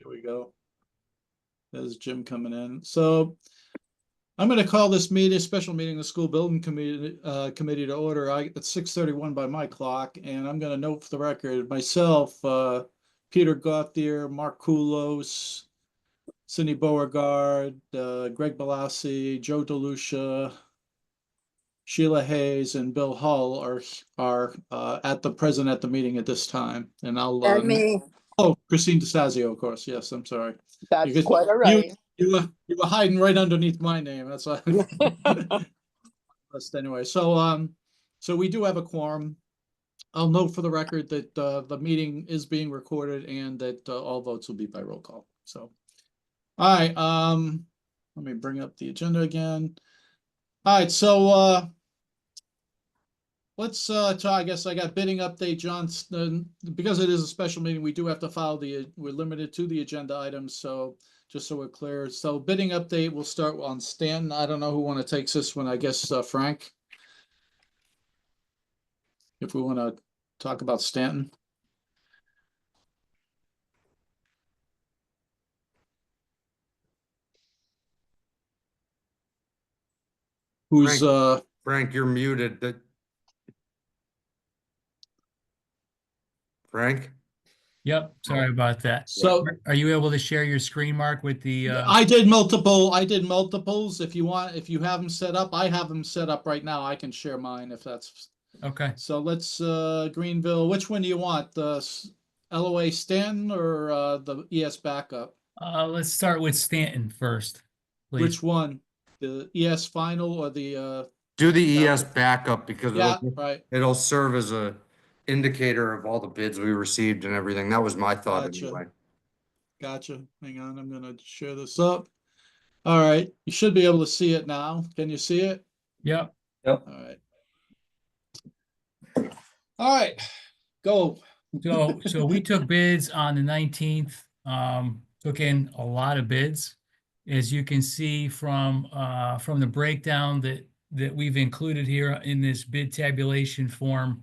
Here we go. There's Jim coming in. So I'm going to call this meeting, special meeting, the school building committee to order. It's 6:31 by my clock, and I'm going to note for the record, myself, Peter Gauthier, Mark Koulos, Cindy Beauregard, Greg Balassi, Joe DeLucia, Sheila Hayes, and Bill Hull are at the meeting at this time. And I'll And me, oh, Christine DeSazio, of course. Yes, I'm sorry. that's Because quite all right. You were hiding right underneath my name. That's why. Anyway, so we do have a quorum. I'll note for the record that the meeting is being recorded and that all votes will be by roll call. So, all right. Let me bring up the agenda again. All right. So let's talk. I guess I got bidding update, John. Because it is a special meeting, we do have to follow we're limited to the agenda items. So just so we're clear. So bidding update, we'll start on Stanton. I don't know who want to take this one. I guess Frank. If we want to talk about Stanton. Who's Frank, you're muted. Frank? Yep, sorry about that. So are you able to share your screen, Mark, with the I did multiples. If you have them set up, I have them set up right now. I can share mine if that's okay. So let's Greenville. Which one do you want? The LOA Stanton or the ES backup? Let's start with Stanton first, please. Which one? The ES final or the Do the ES backup because right. it'll serve as a indicator of all the bids we received and everything. That was my thought anyway. Gotcha. Hang on, I'm gonna share this up. All right, you should be able to see it now. Can you see it? Yep. All right. All right, go. So we took bids on the 19th. Took in a lot of bids, as you can see from the breakdown that we've included here in this bid tabulation form.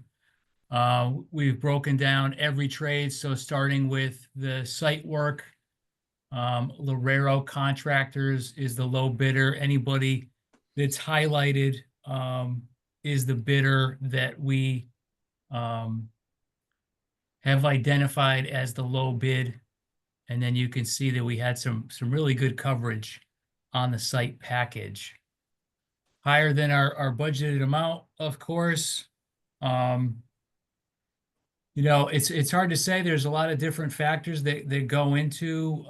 We've broken down every trade. So starting with the site work, Lorero Contractors is the low bidder. Anybody that's highlighted is the bidder that we have identified as the low bid. And then you can see that we had some really good coverage on the site package. Higher than our budgeted amount, of course. You know, it's hard to say. There's a lot of different factors that go into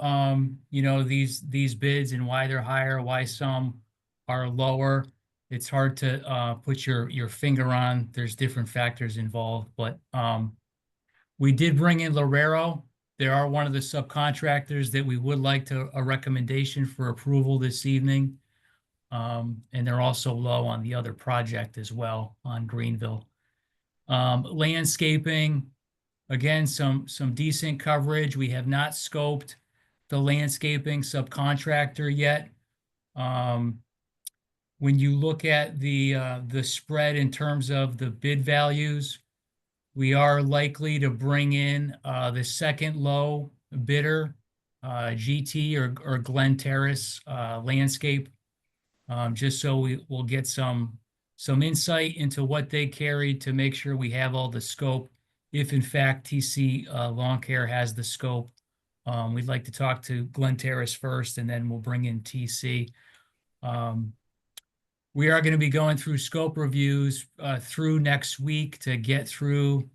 you know, these bids and why they're higher, why some are lower. It's hard to put your finger on. There's different factors involved, but we did bring in Lorero. They are one of the subcontractors that we would like a recommendation for approval this evening. And they're also low on the other project as well on Greenville. Landscaping, again, some decent coverage. We have not scoped the landscaping subcontractor yet. When you look at the spread in terms of the bid values, we are likely to bring in the second low bidder, GT or Glen Terrace Landscape, just so we'll get some insight into what they carried to make sure we have all the scope. If in fact TC Lawn Care has the scope, we'd like to talk to Glen Terrace first, and then we'll bring in TC. We are going to be going through scope reviews through next week to get through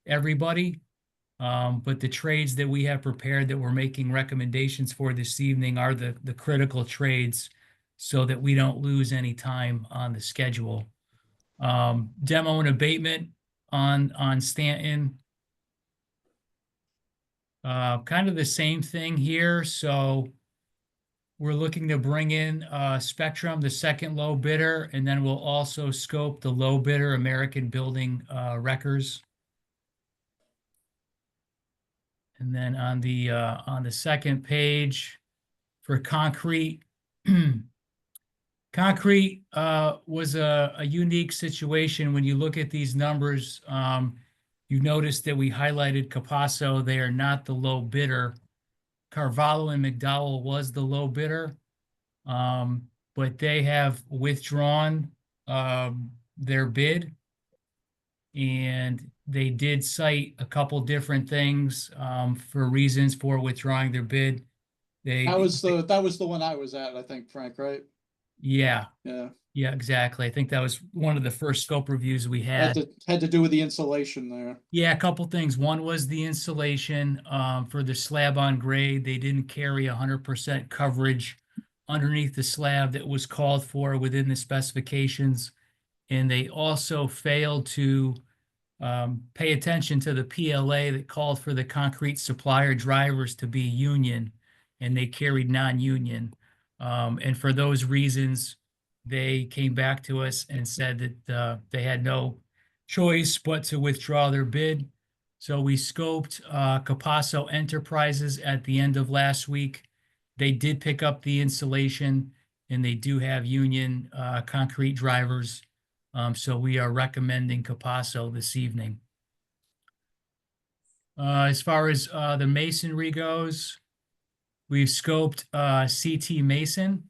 everybody. But the trades that we have prepared that we're making recommendations for this evening are the critical trades so that we don't lose any time on the schedule. Demo and abatement on Stanton. Kind of the same thing here. So we're looking to bring in Spectrum, the second low bidder, and then we'll also scope the low bidder, American Building Wreckers. And then on the second page for concrete, concrete was a unique situation. When you look at these numbers, you notice that we highlighted Capasso. They are not the low bidder. Carvalho and McDowell was the low bidder. But they have withdrawn their bid. And they did cite a couple different things for reasons for withdrawing their bid. That was the one I was at, I think, Frank, right? Yeah, Yeah. yeah, exactly. I think that was one of the first scope reviews we had. Had to do with the insulation there. Yeah, a couple things. One was the insulation for the slab on grade. They didn't carry 100% coverage underneath the slab that was called for within the specifications. And they also failed to pay attention to the PLA that called for the concrete supplier drivers to be union, and they carried non-union. And for those reasons, they came back to us and said that they had no choice but to withdraw their bid. So we scoped Capasso Enterprises at the end of last week. They did pick up the insulation, and they do have union concrete drivers. So we are recommending Capasso this evening. As far as the masonry goes, we've scoped CT Mason.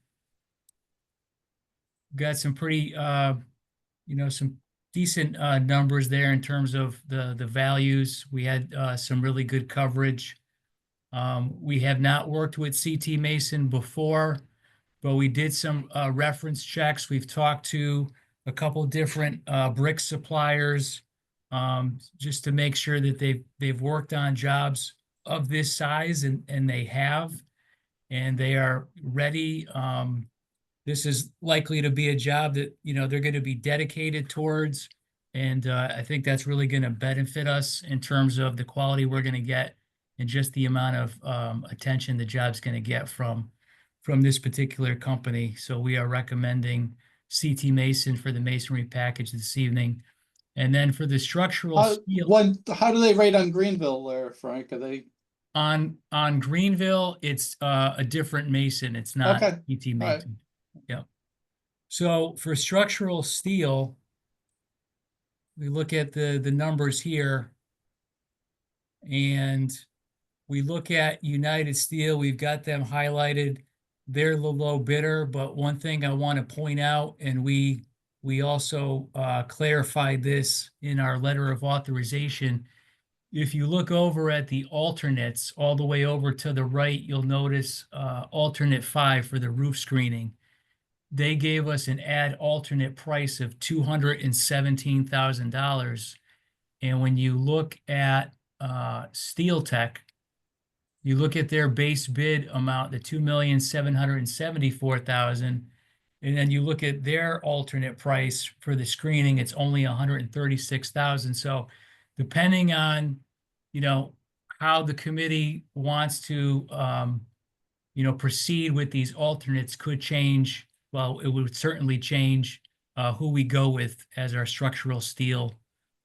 Got some pretty, some decent numbers there in terms of the values. We had some really good coverage. We have not worked with CT Mason before, but we did some reference checks. We've talked to a couple different brick suppliers just to make sure that they've worked on jobs of this size, and they have, and they are ready. This is likely to be a job that they're going to be dedicated towards, and I think that's really going to benefit us in terms of the quality we're going to get and just the amount of attention the job's going to get from this particular company. So we are recommending CT Mason for the masonry package this evening. And then for the structural steel. How do they rate on Greenville there, Frank? Are they on Greenville? It's a different mason. It's not okay. CT Mason. Right. Yeah. So for structural steel, we look at the numbers here, and we look at United Steel. We've got them highlighted. They're the low bidder, but one thing I want to point out, and we also clarified this in our letter of authorization. If you look over at the alternates all the way over to the right, you'll notice alternate 5 for the roof screening. They gave us an add alternate price of $217,000. And when you look at Steel Tech, you look at their base bid amount, the $2,774,000, and then you look at their alternate price for the screening, it's only $136,000. So depending on, how the committee wants to, proceed with these alternates could change. Well, it would certainly change who we go with as our structural steel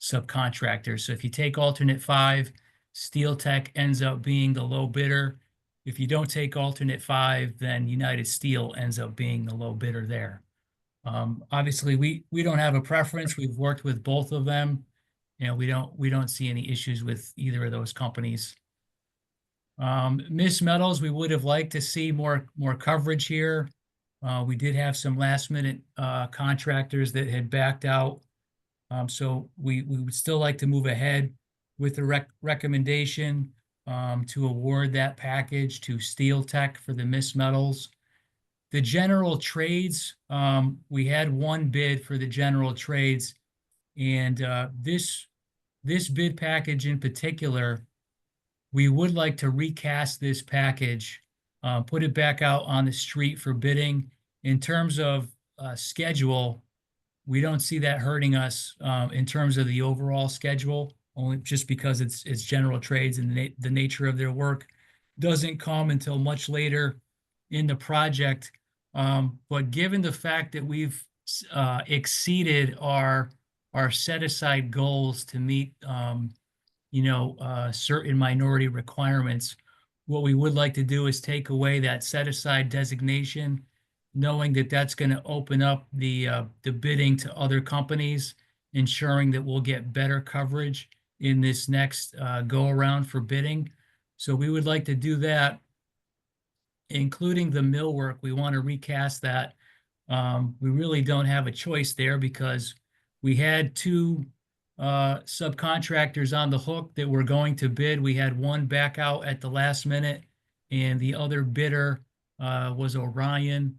subcontractor. So if you take alternate 5, Steel Tech ends up being the low bidder. If you don't take alternate 5, then United Steel ends up being the low bidder there. Obviously, we don't have a preference. We've worked with both of them. We don't see any issues with either of those companies. Miss Metals, we would have liked to see more coverage here. We did have some last minute contractors that had backed out. So we would still like to move ahead with the recommendation to award that package to Steel Tech for the Miss Metals. The general trades, we had one bid for the general trades, and this bid package in particular, we would like to recast this package, put it back out on the street for bidding. In terms of schedule, we don't see that hurting us in terms of the overall schedule, only just because it's general trades and the nature of their work doesn't come until much later in the project. But given the fact that we've exceeded our set aside goals to meet certain minority requirements, what we would like to do is take away that set aside designation, knowing that that's going to open up the bidding to other companies, ensuring that we'll get better coverage in this next go around for bidding. So we would like to do that. including the millwork. We want to recast that. We really don't have a choice there because we had two subcontractors on the hook that were going to bid. We had one back out at the last minute, and the other bidder was Orion.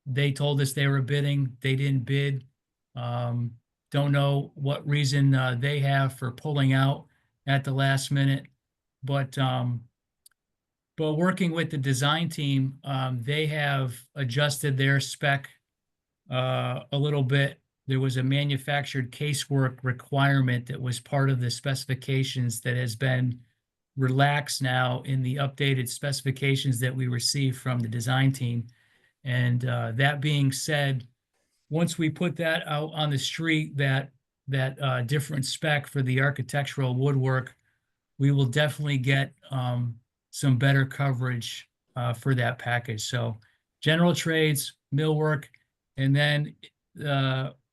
They told us they were bidding. They didn't bid. Don't know what reason they have for pulling out at the last minute, but working with the design team, they have adjusted their spec a little bit. There was a manufactured casework requirement that was part of the specifications that has been relaxed now in the updated specifications that we received from the design team. And that being said, once we put that out on the street, that different spec for the architectural woodwork, we will definitely get some better coverage for that package. So general trades, millwork, and then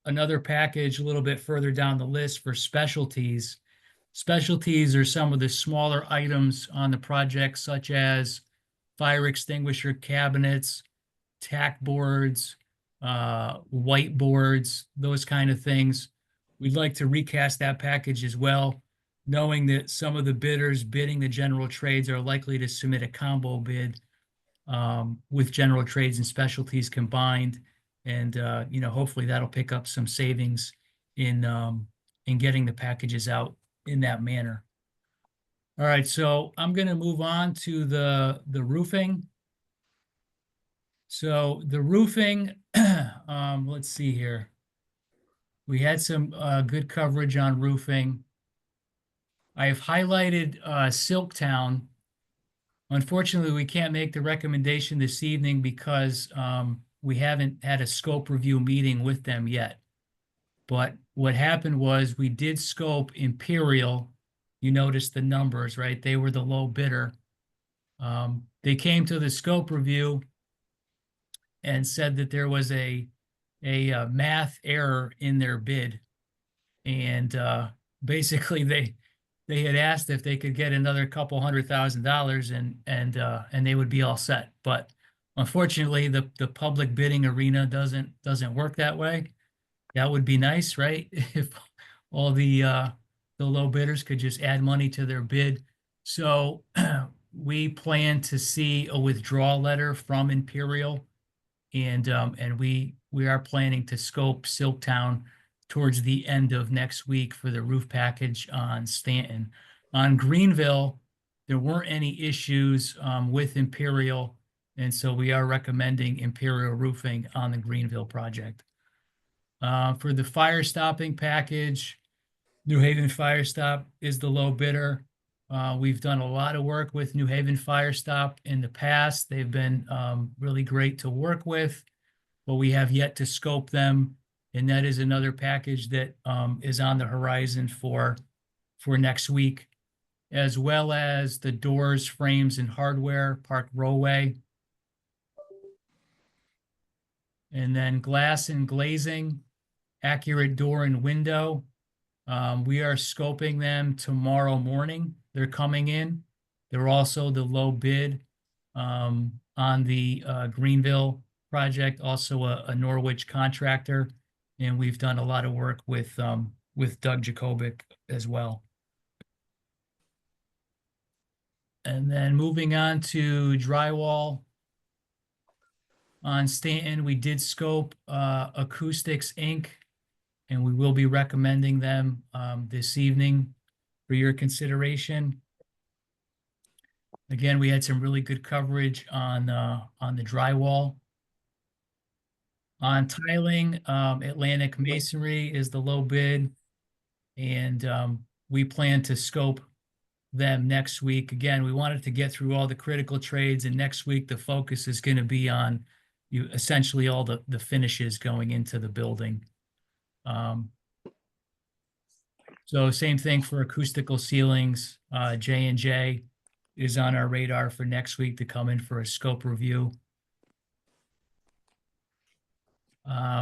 another package a little bit further down the list for specialties. Specialties are some of the smaller items on the project, such as fire extinguisher cabinets, tack boards, whiteboards, those kind of things. We'd like to recast that package as well, knowing that some of the bidders bidding the general trades are likely to submit a combo bid with general trades and specialties combined. And, hopefully that'll pick up some savings in getting the packages out in that manner. All right, so I'm going to move on to the roofing. So the roofing, let's see here. We had some good coverage on roofing. I have highlighted Silktown. Unfortunately, we can't make the recommendation this evening because we haven't had a scope review meeting with them yet. But what happened was we did scope Imperial. You notice the numbers, right? They were the low bidder. They came to the scope review and said that there was a math error in their bid. And basically they had asked if they could get another couple $100,000 and they would be all set. But unfortunately, the public bidding arena doesn't work that way. That would be nice, right? If all the low bidders could just add money to their bid. So we plan to see a withdrawal letter from Imperial, and we are planning to scope Silktown towards the end of next week for the roof package on Stanton. On Greenville, there weren't any issues with Imperial, and so we are recommending Imperial Roofing on the Greenville project. For the fire stopping package, New Haven Fire Stop is the low bidder. We've done a lot of work with New Haven Fire Stop in the past. They've been really great to work with, but we have yet to scope them. And that is another package that is on the horizon for next week, as well as the doors, frames, and hardware, Park Rowway. And then glass and glazing, Accurate Door and Window. We are scoping them tomorrow morning. They're coming in. They're also the low bid on the Greenville project, also a Norwich contractor. And we've done a lot of work with Doug Jacobic as well. And then moving on to drywall. On Stanton, we did scope Acoustics Inc., and we will be recommending them this evening for your consideration. Again, we had some really good coverage on the drywall. On tiling, Atlantic Masonry is the low bid, and we plan to scope them next week. Again, we wanted to get through all the critical trades, and next week the focus is going to be on essentially all the finishes going into the building. So same thing for acoustical ceilings. J&J is on our radar for next week to come in for a scope review.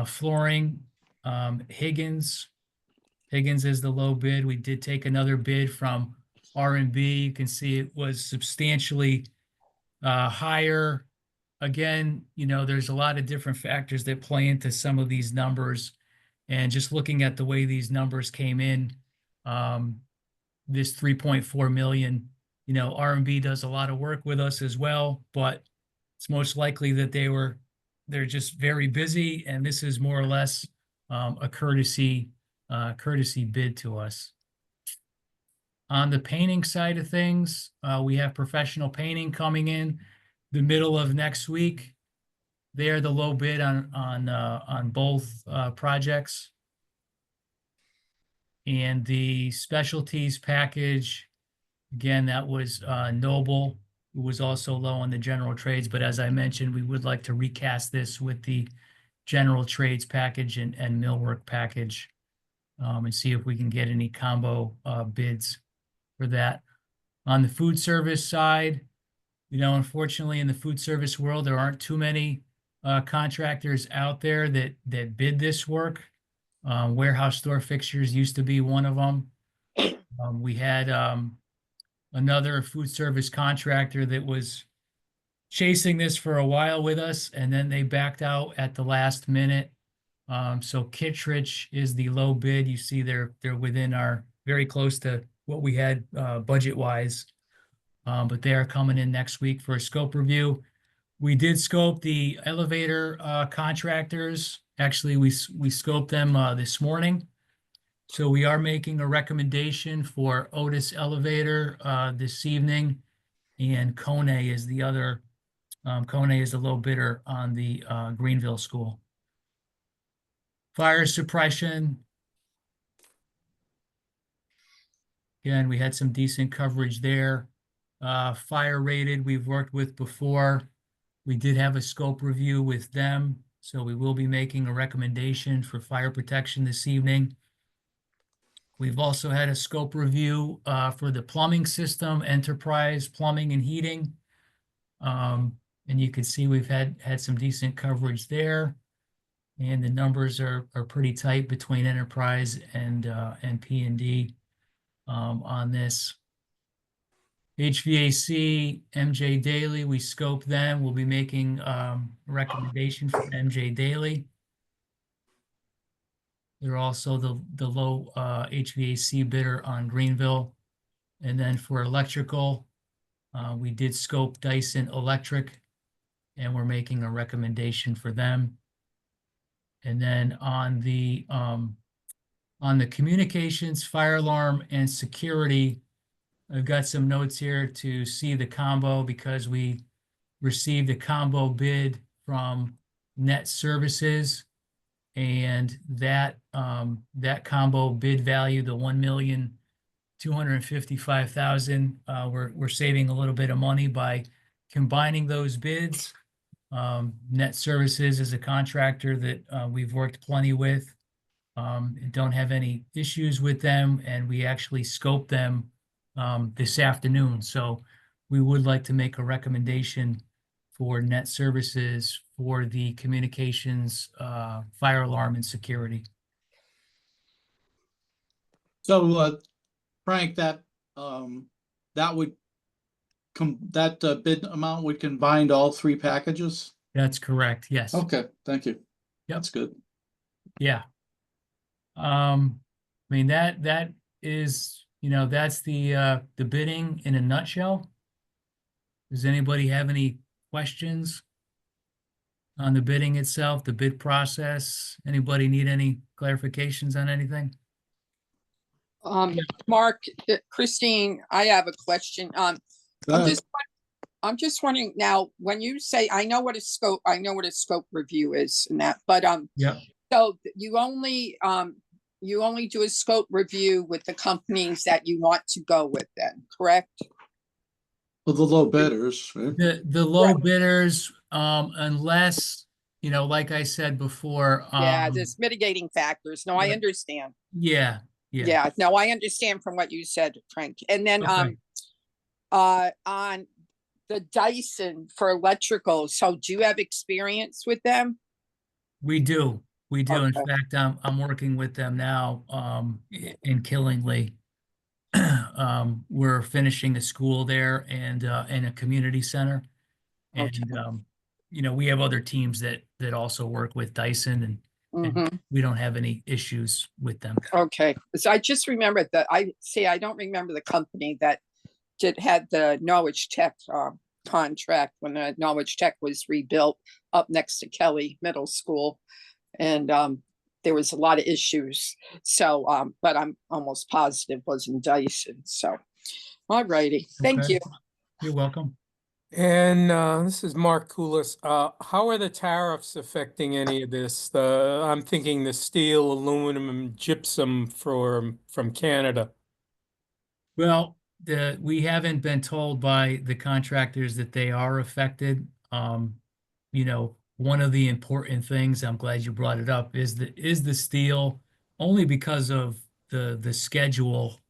Flooring, Higgins is the low bid. We did take another bid from R&B. You can see it was substantially higher. Again, there's a lot of different factors that play into some of these numbers. And just looking at the way these numbers came in, this 3.4 million, R&B does a lot of work with us as well, but it's most likely that they're just very busy, and this is more or less a courtesy bid to us. On the painting side of things, we have professional painting coming in the middle of next week. They are the low bid on both projects. And the specialties package, again, that was Noble, who was also low on the general trades. But as I mentioned, we would like to recast this with the general trades package and millwork package, and see if we can get any combo bids for that. On the food service side, unfortunately, in the food service world, there aren't too many contractors out there that bid this work. Warehouse store fixtures used to be one of them. We had another food service contractor that was chasing this for a while with us, and then they backed out at the last minute. So Kittredge is the low bid. You see they're within very close to what we had budget wise. But they are coming in next week for a scope review. We did scope the elevator contractors. Actually, we scoped them this morning. So we are making a recommendation for Otis Elevator this evening, and Kone is the other. Kone is the low bidder on the Greenville School. Fire suppression. Again, we had some decent coverage there. Fire rated, we've worked with before. We did have a scope review with them, so we will be making a recommendation for fire protection this evening. We've also had a scope review for the plumbing system, Enterprise Plumbing and Heating. And you can see we've had some decent coverage there. And the numbers are pretty tight between Enterprise and P&D on this. HVAC, MJ Daily, we scoped them. We'll be making a recommendation for MJ Daily. They're also the low HVAC bidder on Greenville. And then for electrical, we did scope Dyson Electric, and we're making a recommendation for them. And then on the communications, fire alarm, and security, I've got some notes here to see the combo, because we received a combo bid from Net Services, and that combo bid value, the $1,255,000, we're saving a little bit of money by combining those bids. Net Services is a contractor that we've worked plenty with, and don't have any issues with them, and we actually scoped them this afternoon. So we would like to make a recommendation for Net Services for the communications, fire alarm, and security. So, Frank, that bid amount would combine all three packages? That's correct. Yes. Okay, thank you. Yep. That's good. Yeah. I mean, that is, that's the bidding in a nutshell. Does anybody have any questions on the bidding itself, the bid process? Anybody need any clarifications on anything? Mark, Christine, I have a question. Go ahead. I'm just wondering now, when you say, I know what a scope review is and that, but Yeah. so you only do a scope review with the companies that you want to go with then, correct? Well, the low bidders, right? The low Right. bidders, unless, like I said before. Yeah, there's mitigating factors. No, I right. understand. Yeah. Yeah, no, I understand from what you said, Frank. And then Okay. on the Dyson for electrical, so do you have experience with them? We do. In Okay. fact, I'm working with them now, in Killingly. We're finishing a school there and a community center. Okay. And, you know, we have other teams that also work with Dyson and Mhm. we don't have any issues with them. Okay, so I just remembered that I don't remember the company that had the Norwich Tech contract when the Norwich Tech was rebuilt up next to Kelly Middle School. And there was a lot of issues. So, but I'm almost positive wasn't Dyson. So, all righty. Thank Okay. you. You're welcome. And this is Mark Koulis. How are the tariffs affecting any of this? I'm thinking the steel, aluminum, and gypsum from Canada. Well, we haven't been told by the contractors that they are affected. You know, one of the important things, I'm glad you brought it up, is the steel, only because of the schedule.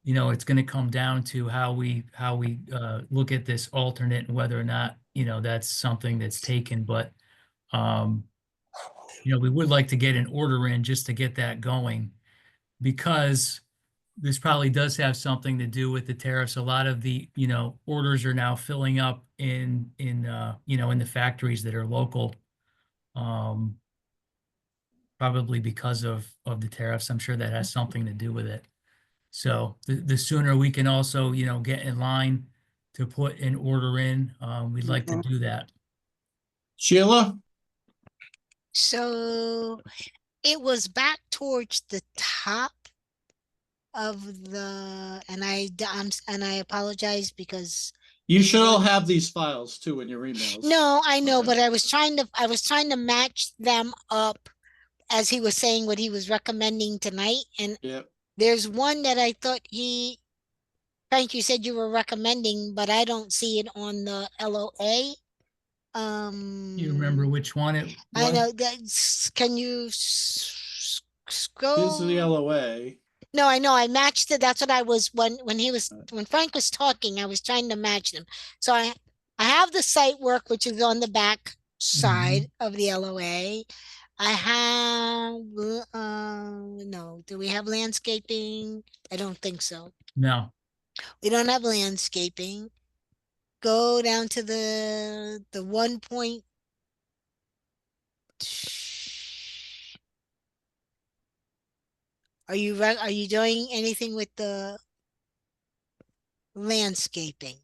You know, it's going to come down to how we look at this alternate and whether or not, you know, that's something that's taken. But you know, we would like to get an order in just to get that going, because this probably does have something to do with the tariffs. A lot of the, you know, orders are now filling up in you know, in the factories that are local. Probably because of the tariffs. I'm sure that has something to do with it. So the sooner we can also, you know, get in line to put an order in, we'd like to do that. Sheila? So it was back towards the top of the, and I apologize because You should all have these files too in your emails. no, I know, Okay. but I was trying to match them up as he was saying what he was recommending tonight. And Yep. there's one that I thought Frank, you said you were recommending, but I don't see it on the LOA. You remember which one it I was? know can you scroll? This is the LOA. No, I know. I matched it. That's what I was when Frank was talking, I was trying to match them. So I have the site work, which is on the back side of the LOA. I have no, do we have landscaping? I don't think so. No. We don't have landscaping. Go down to the 1 point. Are you doing anything with the landscaping?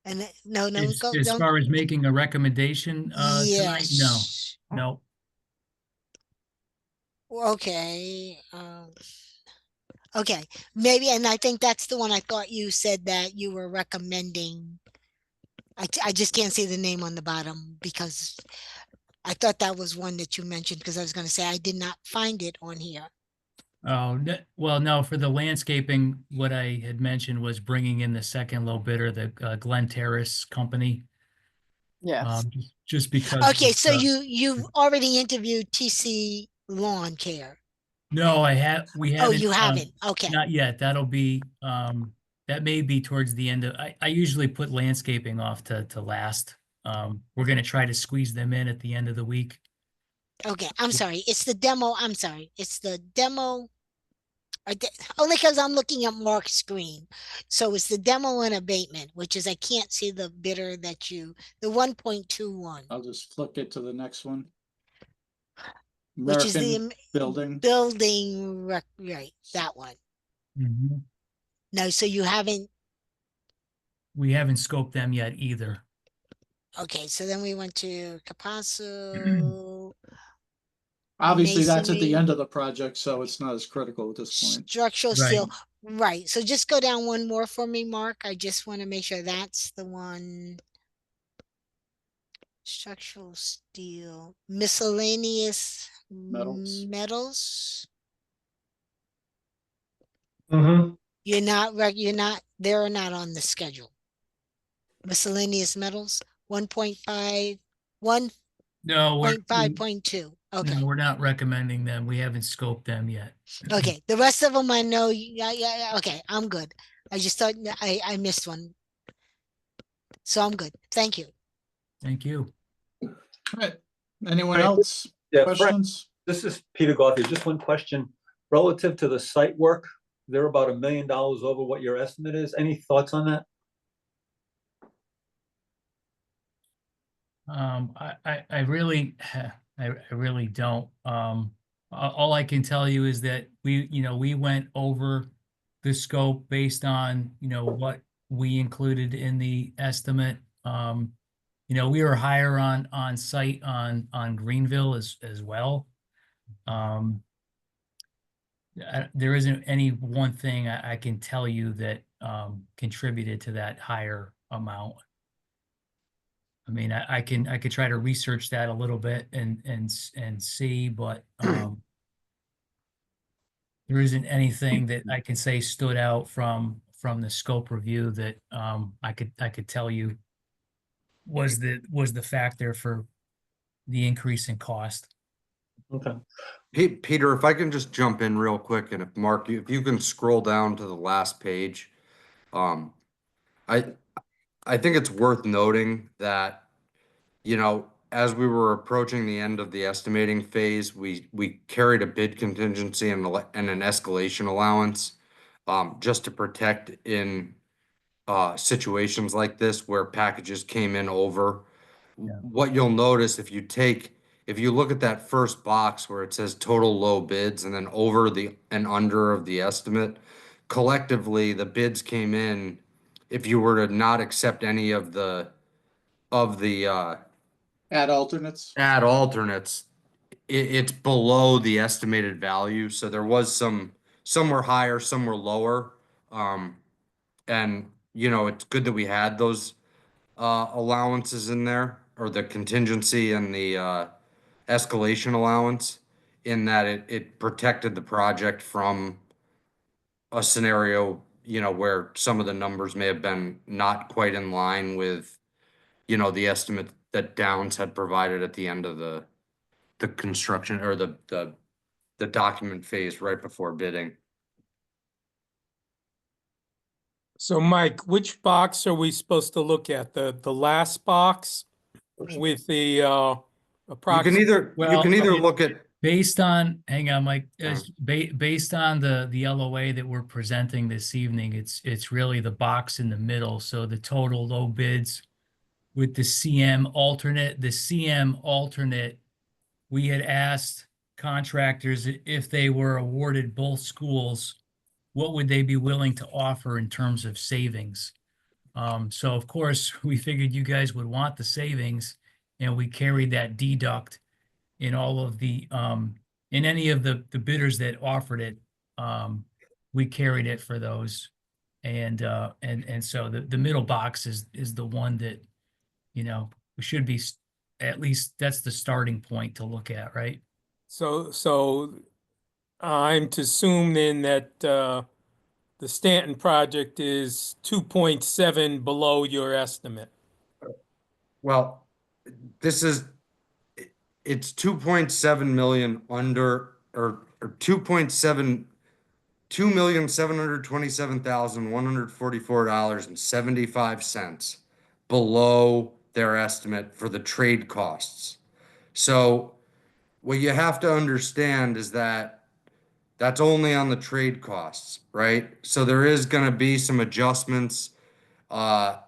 And no, As far as making a recommendation tonight, no, yes. no. Okay. Okay. Maybe, and I think that's the one I thought you said that you were recommending. I just can't see the name on the bottom because I thought that was one that you mentioned, because I was going to say I did not find it on here. Oh, well, no, for the landscaping, what I had mentioned was bringing in the second low bidder, the Glen Terrace Company. Yes. Just because. Okay, so you've already interviewed TC Lawn Care. No, we haven't. Oh, you haven't. Okay. Not yet. That'll be, that may be towards the end of, I usually put landscaping off to last. We're going to try to squeeze them in at the end of the week. Okay, I'm sorry. It's the demo. I'm sorry. It's the demo. Only because I'm looking at Mark's screen. So it's the demo and abatement, which is I can't see the bidder that the 1.21. I'll just flick it to the next one. Which is American the building. right, that one. Mhm. No, so you haven't. We haven't scoped them yet either. Okay, so then we went to Capasso. Obviously, that's at the masonry, end of the project, so it's not as critical at this point. Structural Right. steel. Right. So just go down one more for me, Mark. I just want to make sure that's the one. Structural steel, miscellaneous metals. You're not, they're not on the schedule. Miscellaneous metals, 1.5, No, 1.5.2. Okay. no, we're not recommending them. We haven't scoped them yet. Okay. The rest of them I know. Yeah. Okay. I'm good. I just thought I missed one. So I'm good. Thank you. Thank you. All right. Anyone Frank, else? Yeah, Frank, Questions? this is Peter Garfield. Just one question. Relative to the site work, they're about $1 million over what your estimate is. Any thoughts on that? I really, I really don't. All I can tell you is that we went over the scope based on, what we included in the estimate. We were higher on site on Greenville as well. There isn't any one thing I can tell you that contributed to that higher amount. I mean, I could try to research that a little bit and see, but there isn't anything that I can say stood out from the scope review that I could tell you was the factor for the increase in cost. Okay. Peter, if I can just jump in real quick, and if Mark, if you can scroll down to the last page. I think it's worth noting that, as we were approaching the end of the estimating phase, we carried a bid contingency and an escalation allowance, just to protect in situations like this where packages came in over. Yeah. What you'll notice if you look at that first box where it says total low bids and then over and under of the estimate, collectively the bids came in, if you were to not accept any of the Add alternates. add alternates, it's below the estimated value. So there was some were higher, some were lower. And it's good that we had those allowances in there, or the contingency and the escalation allowance, in that it protected the project from a scenario, where some of the numbers may have been not quite in line with, the estimate that Downs had provided at the end of the construction, or the document phase right before bidding. So Mike, which box are we supposed to look at? The last box with the You can approximate? either look at, Based on, hang on, Mike, Yeah. based on the LOA that we're presenting this evening, it's really the box in the middle. So the total low bids with the CM alternate, we had asked contractors if they were awarded both schools, what would they be willing to offer in terms of savings? So of course, we figured you guys would want the savings, and we carried that deduct in all of in any of the bidders that offered it. We carried it for those. And so the middle box is the one that, we should be, at least that's the starting point to look at, right? So I'm to assume then that the Stanton project is 2.7 below your estimate. well, it's 2.7 million under, or 2.7, $2,727,144.75 below their estimate for the trade costs. So what you have to understand is that that's only on the trade costs, right? So there is going to be some adjustments. That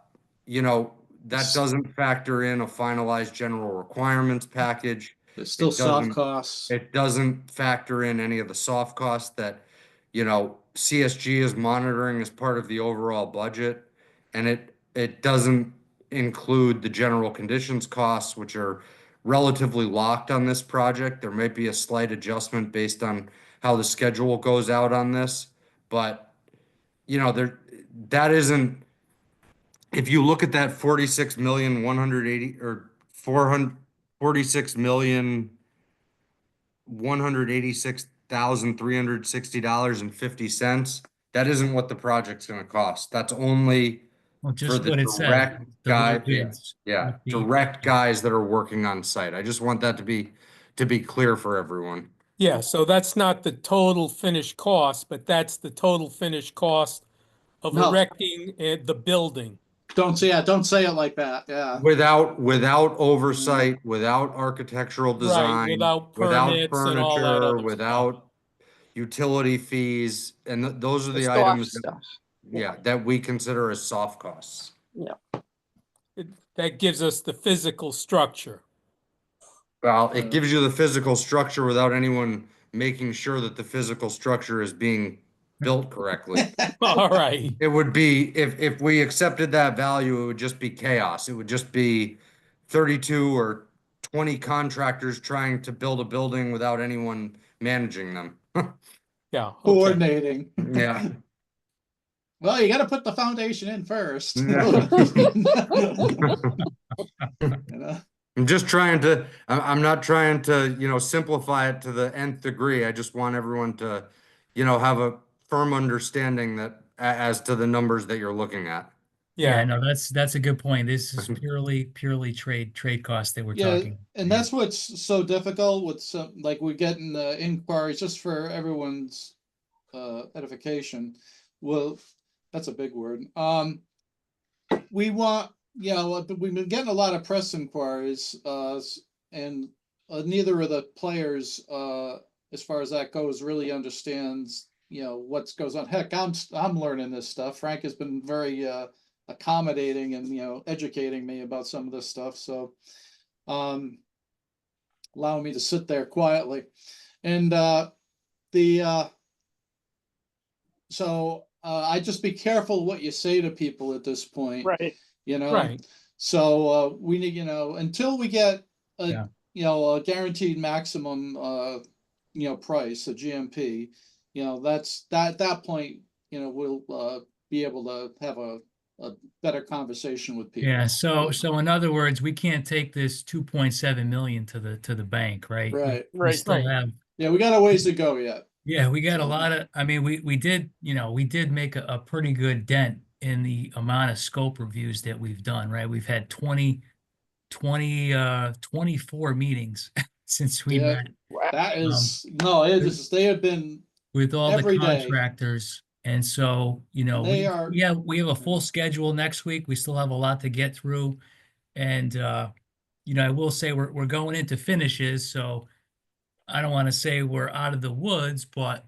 doesn't factor in a finalized general requirements package. There's still It soft doesn't- costs. It doesn't factor in any of the soft costs that, CSG is monitoring as part of the overall budget. And it doesn't include the general conditions costs, which are relatively locked on this project. There might be a slight adjustment based on how the schedule goes out on this, but that isn't, if you look at that 46,180 or 46,186,360.50, that isn't what the project's gonna cost. That's only Well, for just the what it said, direct the low guy, bids. yeah, with the- direct guys that are working on site. I just want that to be clear for everyone. Yeah, so that's not the total finished cost, but that's the total finished cost of No. erecting the building. Don't say it like that. Yeah. Without oversight, without architectural design, without without permits and all that furniture, other stuff. without utility fees, and those are The the soft items that, stuff. yeah, that we consider as soft costs. It- that gives us the physical structure. Well, it gives you the physical structure without anyone making sure that the physical structure is being built correctly. All right. It would be, if we accepted that value, it would just be chaos. It would just be 32 or 20 contractors trying to build a building without anyone managing them. Yeah. Okay. Coordinating. Yeah. Well, you gotta put the foundation in first. Yeah. You know? I'm just trying to, I'm not trying to, simplify it to the nth degree. I just want everyone to, have a firm understanding that as to the numbers that you're looking at. Yeah, Yeah. no, that's a good point. This is purely trade costs that we're Yeah, talking. and that's what's so difficult with some, like we're getting inquiries just for everyone's edification. Well, that's a big word. We want, we've been getting a lot of press inquiries, and neither of the players, as far as that goes, really understands, what goes on. Heck, I'm learning this stuff. Frank has been very accommodating and educating me about some of this stuff. So, allowing me to sit there quietly, and I just be careful what you say to people at this point. Right. Right. So we need, until we get a, Yeah. a guaranteed maximum, price, a GMP, that's at that point, we'll be able to have a better conversation with people. Yeah, so in other words, we can't take this 2.7 million to the bank, right? Right. We Right. still Right. have, Yeah, we got a ways to go yet. yeah, we got a So- lot of, I mean, we did, we did make a pretty good dent in the amount of scope reviews that we've done, right? We've had 24 meetings since we Yeah. met Wow. That is, no, it is, they have been, with all the every day. contractors. And so, And they are- we have a full schedule next week. We still have a lot to get through. And I will say we're going into finishes, so I don't want to say we're out of the woods, but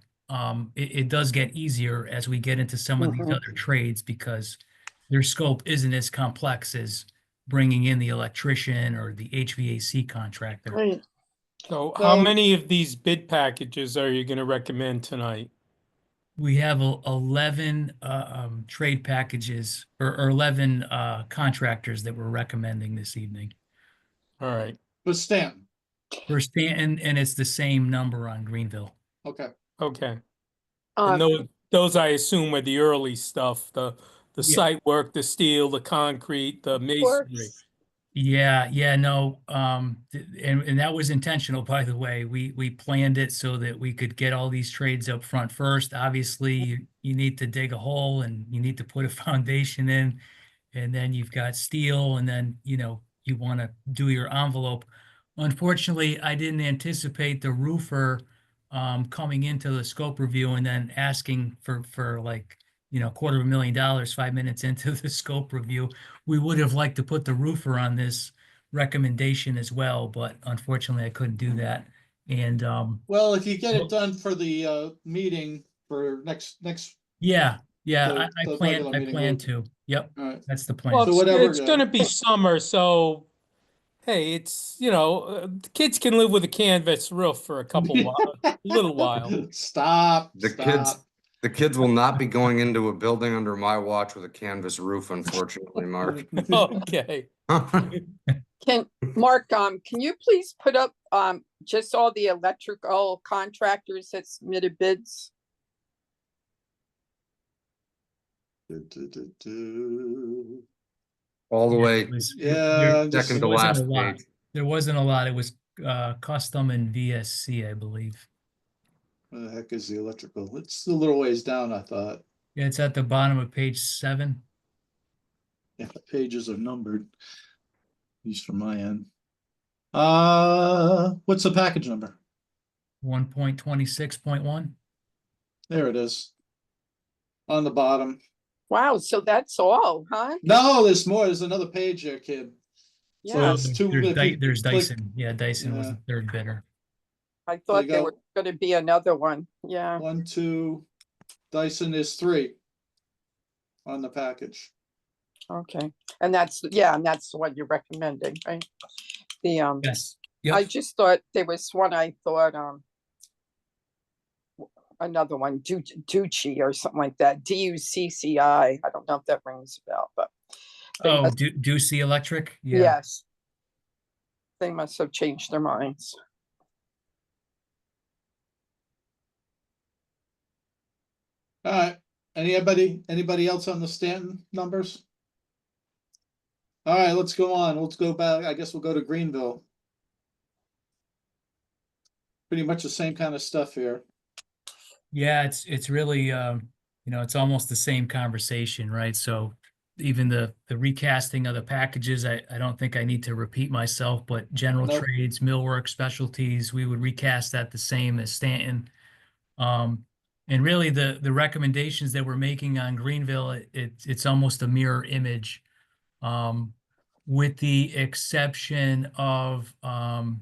it does get easier as we get into some of these Mhm. other trades because their scope isn't as complex as bringing in the electrician or the HVAC contractor. Right. So how So- many of these bid packages are you going to recommend tonight? We have 11 trade packages or 11 contractors that we're recommending this evening. All right. but Stanton, For Stanton, and it's the same number on Greenville. okay. Okay. Um, And those I assume are the early stuff, the Yeah. site work, the steel, the concrete, the masonry. course. Yeah, no, and that was intentional, by the way. We planned it so that we could get all these trades up front first. Obviously, you need to dig a hole and you need to put a foundation in, and then you've got steel, and then you want to do your envelope. Unfortunately, I didn't anticipate the roofer coming into the scope review and then asking for like $250,000 5 minutes into the scope review. We would have liked to put the roofer on this recommendation as well, but unfortunately I couldn't do that. And Well, if you get Well- it done for the meeting for next, yeah, The- I the plan regular meeting plan will- to. Yep, all right. that's the plan. Well, So whatever, it's going to be summer, so hey, it's the kids can live with a canvas roof for a little while. Stop, The stop. kids will not be going into a building under my watch with a canvas roof, unfortunately, Mark. Okay. Mark, can you please put up just all the electrical contractors that submitted bids? All the way, It was- Yeah, I'm just- second to There wasn't last a lot. page. There wasn't a lot. It was custom and VSC, I believe. Where the heck is the electrical? It's a little ways down, I thought. Yeah, it's at the bottom of page 7. Yeah, the pages are numbered. At least from my end. What's the package number? 1.26.1. There it is. On the bottom. Wow, so that's all, huh? No, there's more. There's another page there, kid. So Yeah, it's two. There's, if you There's click- Dyson. Yeah, Dyson was Yeah. the third bidder. I thought you there go. was gonna be another one. Yeah, 1, 2. Dyson is 3 on the package. Okay, and that's what you're recommending, right? The, Yes. I Yep. just thought there was one, I thought, another one, Ducci or something like that, Ducci. I don't know if that rings a bell, but they Oh, must- Ducey Electric? Yeah. yes. They must have changed their minds. All right, anybody else on the Stanton numbers? All right, let's go on. Let's go back. I guess we'll go to Greenville. Pretty much the same kind of stuff here. Yeah, it's really it's almost the same conversation, right? So even the recasting of the packages, I don't think I need to repeat myself, but general Nope. trades, millwork, specialties, we would recast that the same as Stanton. And really the recommendations that we're making on Greenville, it's almost a mirror image, with the exception of the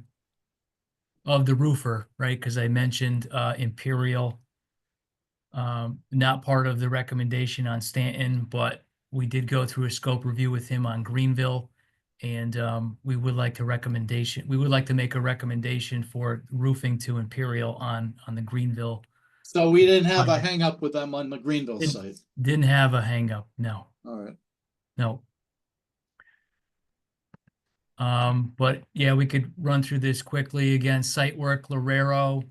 roofer, right? Because I mentioned Imperial. Not part of the recommendation on Stanton, but we did go through a scope review with him on Greenville. And we would like to make a recommendation for roofing to Imperial on the Greenville. So we didn't have a Project. hang up with them on the Greenville Didn't- site. Didn't have a hang up, no, All right. no. But yeah, we could run through this quickly. Again, site work, Lorero.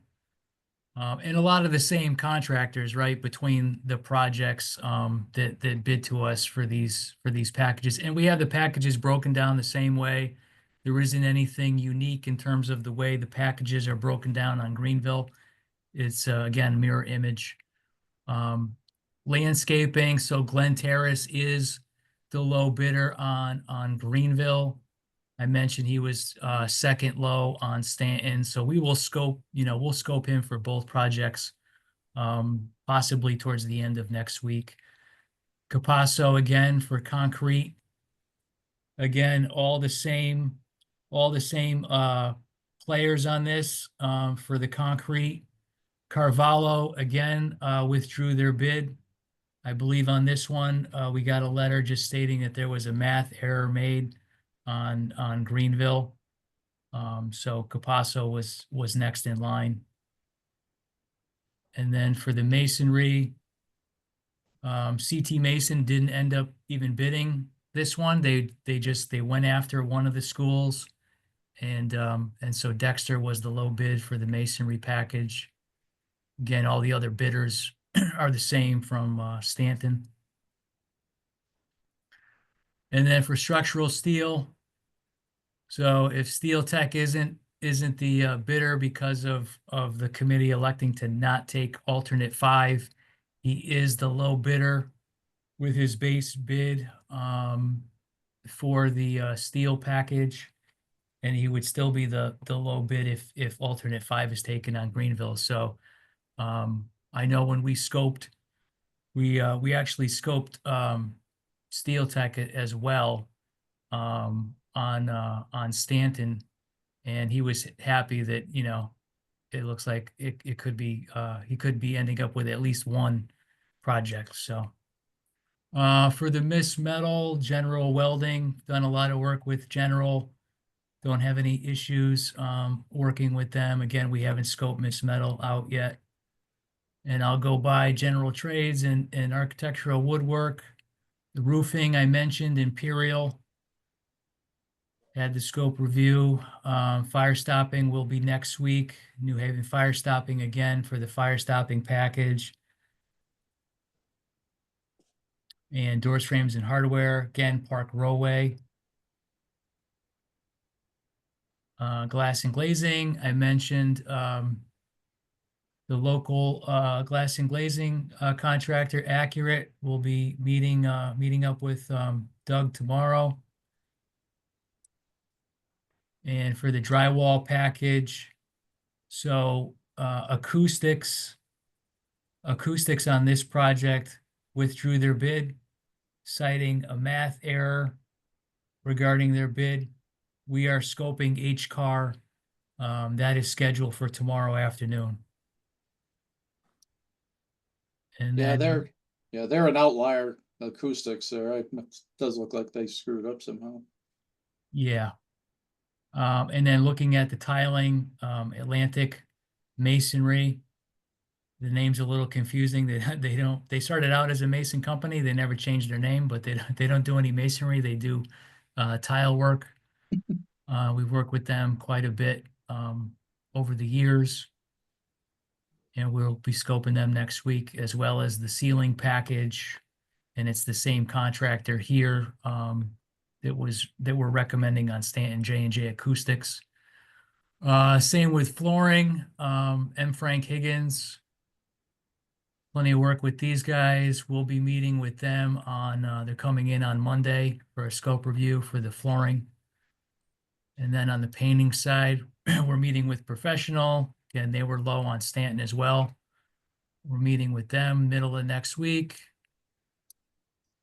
And a lot of the same contractors, right, between the projects that bid to us for these packages. And we have the packages broken down the same way. There isn't anything unique in terms of the way the packages are broken down on Greenville. It's again, mirror image. Landscaping, so Glen Terrace is the low bidder on Greenville. I mentioned he was second low on Stanton, so we will scope him for both projects, possibly towards the end of next week. Capasso again for concrete. Again, all the same players on this for the concrete. Carvalho again withdrew their bid. I believe on this one we got a letter just stating that there was a math error made on Greenville. So Capasso was next in line. And then for the masonry, CT Mason didn't end up even bidding this one. They went after one of the schools, and so Dexter was the low bid for the masonry package. Again, all the other bidders are the same from Stanton. And then for structural steel, so if Steel Tech isn't the bidder because of the committee electing to not take alternate 5, he is the low bidder with his base bid for the steel package, and he would still be the low bid if alternate 5 is taken on Greenville. So I know when we scoped, we actually scoped Steel Tech as well on Stanton, and he was happy that it looks like it could be he could be ending up with at least one project. So for the Miss Metal, General Welding, done a lot of work with General. Don't have any issues working with them. Again, we haven't scoped Miss Metal out yet. And I'll go by General Trades and Architectural Woodwork. The roofing, I mentioned Imperial. Had the scope review. Fire stopping will be next week. New Haven fire stopping again for the fire stopping package. And doors, frames, and hardware, again, Park Rowway. Glass and glazing, I mentioned the local glass and glazing contractor, Accurate, will be meeting up with Doug tomorrow. And for the drywall package, so acoustics on this project withdrew their bid, citing a math error regarding their bid. We are scoping HCAR. That is scheduled for tomorrow afternoon. And Yeah, then they're an outlier. acoustics there. It does look like they screwed up somehow. Yeah. And then looking at the tiling, Atlantic Masonry. The name's a little confusing. They started out as a mason company. They never changed their name, but they don't do any masonry. They do tile work. We've worked with them quite a bit over the years. And we'll be scoping them next week, as well as the ceiling package. And it's the same contractor here that we're recommending on Stanton J&J Acoustics. Same with flooring, M. Frank Higgins. Plenty of work with these guys. We'll be meeting with them on, they're coming in on Monday for a scope review for the flooring. And then on the painting side, we're meeting with Professional. Again, they were low on Stanton as well. We're meeting with them middle of next week.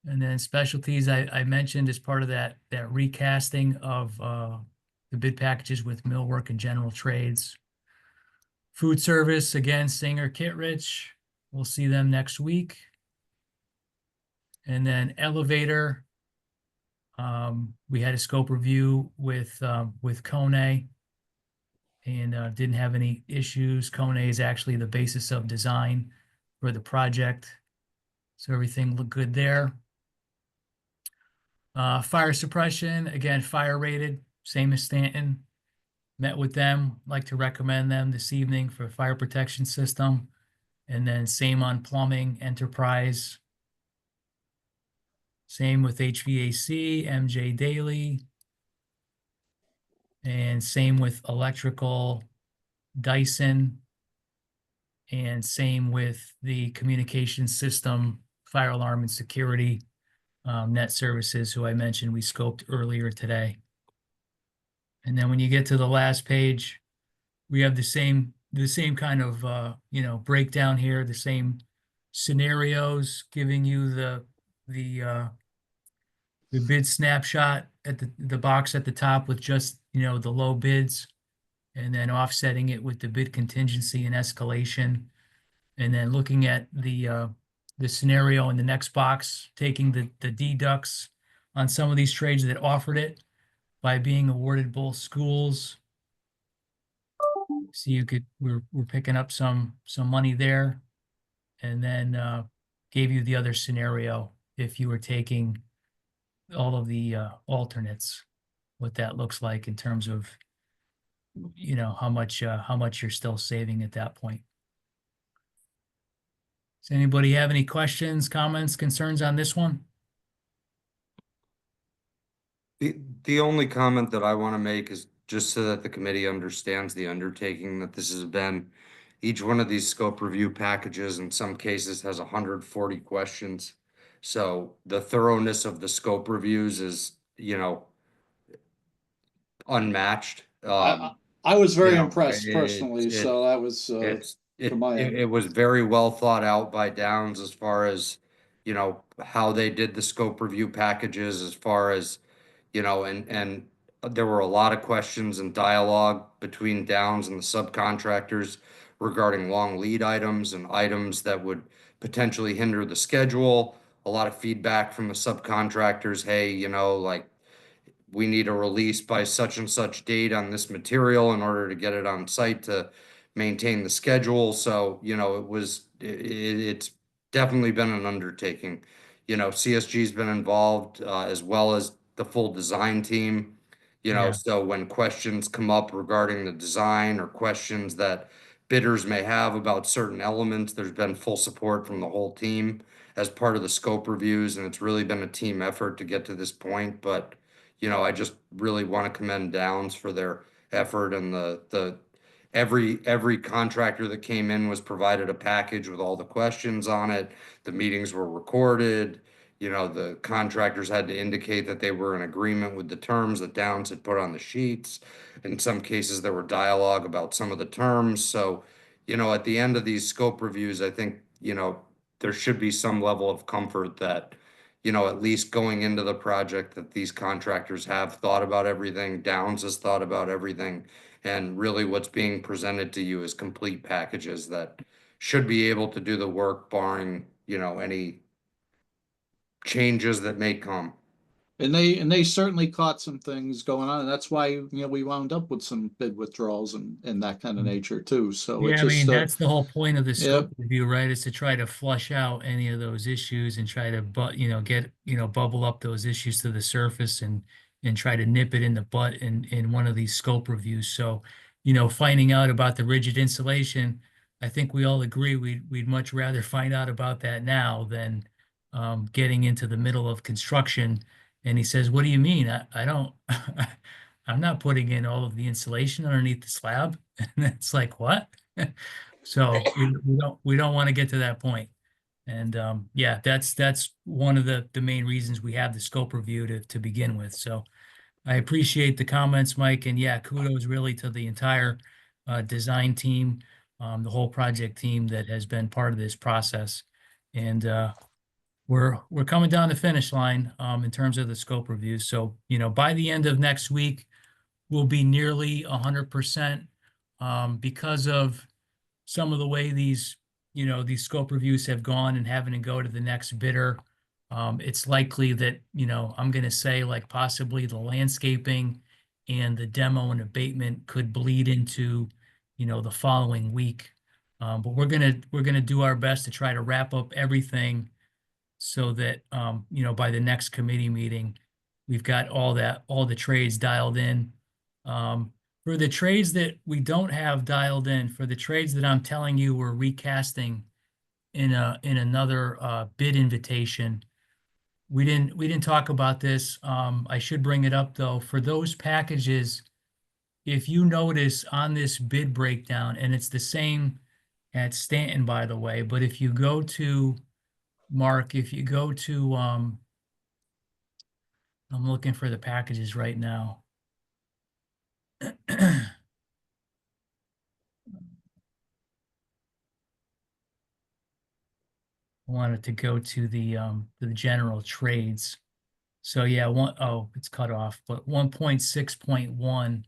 And then specialties, I mentioned as part of that recasting of the bid packages with millwork and general trades. Food service, again, Singer Kittredge. We'll see them next week. And then elevator, we had a scope review with Kone and didn't have any issues. Kone is actually the basis of design for the project. So everything looked good there. Fire suppression, again, fire rated, same as Stanton. Met with them, like to recommend them this evening for fire protection system. And then same on plumbing, Enterprise. Same with HVAC, MJ Daily. And same with electrical, Dyson. And same with the communication system, fire alarm and security, Net Services, who I mentioned we scoped earlier today. And then when you get to the last page, we have the same kind of breakdown here, the same scenarios, giving you the bid snapshot at the box at the top with just the low bids, and then offsetting it with the bid contingency and escalation, and then looking at the scenario in the next box, taking the deducts on some of these trades that offered it by being awarded both schools. So we're picking up some money there, and then gave you the other scenario if you were taking all of the alternates, what that looks like in terms of how much you're still saving at that point. Does anybody have any questions, comments, concerns on this one? The only comment that I want to make is just so that the committee understands the undertaking that this has been. Each one of these scope review packages in some cases has 140 questions. So the thoroughness of the scope reviews is, unmatched. I was very you know, impressed personally, it- so that was it from my end. it was very well thought out by Downs as far as, how they did the scope review packages, as far as, and there were a lot of questions and dialogue between Downs and the subcontractors regarding long lead items and items that would potentially hinder the schedule. A lot of feedback from the subcontractors, hey, like, we need a release by such and such date on this material in order to get it on site to maintain the schedule. So, it's definitely been an undertaking. CSG's been involved, as well as the full design team. Yeah. So when questions come up regarding the design or questions that bidders may have about certain elements, there's been full support from the whole team as part of the scope reviews, and it's really been a team effort to get to this point. But I just really want to commend Downs for their effort, and every contractor that came in was provided a package with all the questions on it. The meetings were recorded. The contractors had to indicate that they were in agreement with the terms that Downs had put on the sheets. In some cases, there were dialogue about some of the terms. So, at the end of these scope reviews, I think, there should be some level of comfort that, at least going into the project, that these contractors have thought about everything, Downs has thought about everything, and really what's being presented to you is complete packages that should be able to do the work barring, any changes that may come. And they certainly caught some things going on, and that's why, you know, we wound up with some bid withdrawals and that kind of nature too. So it Yeah, I mean, just, that's the whole point of the yeah, scope review, right? Is to try to flush out any of those issues and try to, get, bubble up those issues to the surface and try to nip it in the butt in one of these scope reviews. So, finding out about the rigid insulation, I think we all agree we'd much rather find out about that now than getting into the middle of construction. And he says, "What do you mean? I don't, I'm not putting in all of the insulation underneath the slab." And it's like, what? So we don't want to get to that point. And yeah, that's one of the main reasons we have the scope review to begin with. So I appreciate the comments, Mike, and yeah, kudos really to the entire design team, the whole project team that has been part of this process. And we're coming down the finish line in terms of the scope review. So, by the end of next week, we'll be nearly 100% because of some of the way these scope reviews have gone and having to go to the next bidder. It's likely that, I'm going to say like possibly the landscaping and the demo and abatement could bleed into, the following week. But we're gonna do our best to try to wrap up everything so that, by the next committee meeting, we've got all the trades dialed in. For the trades that we don't have dialed in, for the trades that I'm telling you we're recasting in another bid invitation, we didn't talk about this. I should bring it up though. For those packages, if you notice on this bid breakdown, and it's the same at Stanton, by the way, but if you go to Mark, if you go to I'm looking for the packages right now. Wanted to go to the general trades. So yeah, it's cut off, but 1.6.1.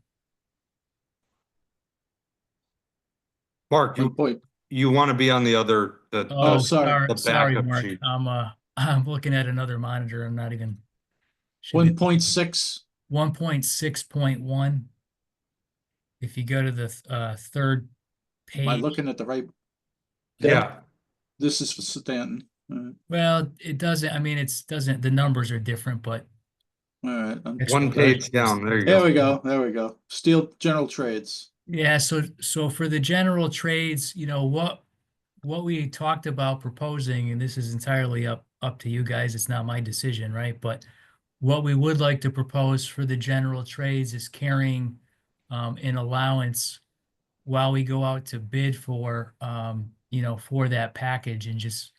Mark, one point. you want to be on the other, Oh, the, sorry. the Sorry, backup Mark. sheet. I'm looking at another monitor. I'm not even. 1.6. 1.6.1. If you go to the third Am I page. looking at the right? Yeah, This is for Stanton. Well, it doesn't. I mean, the numbers are different, but All right. one page down, there you There go. we go. There we go. Steel general trades. yeah. So for the general trades, what we talked about proposing, and this is entirely up to you guys. It's not my decision, right? But what we would like to propose for the general trades is carrying an allowance while we go out to bid for for that package, and just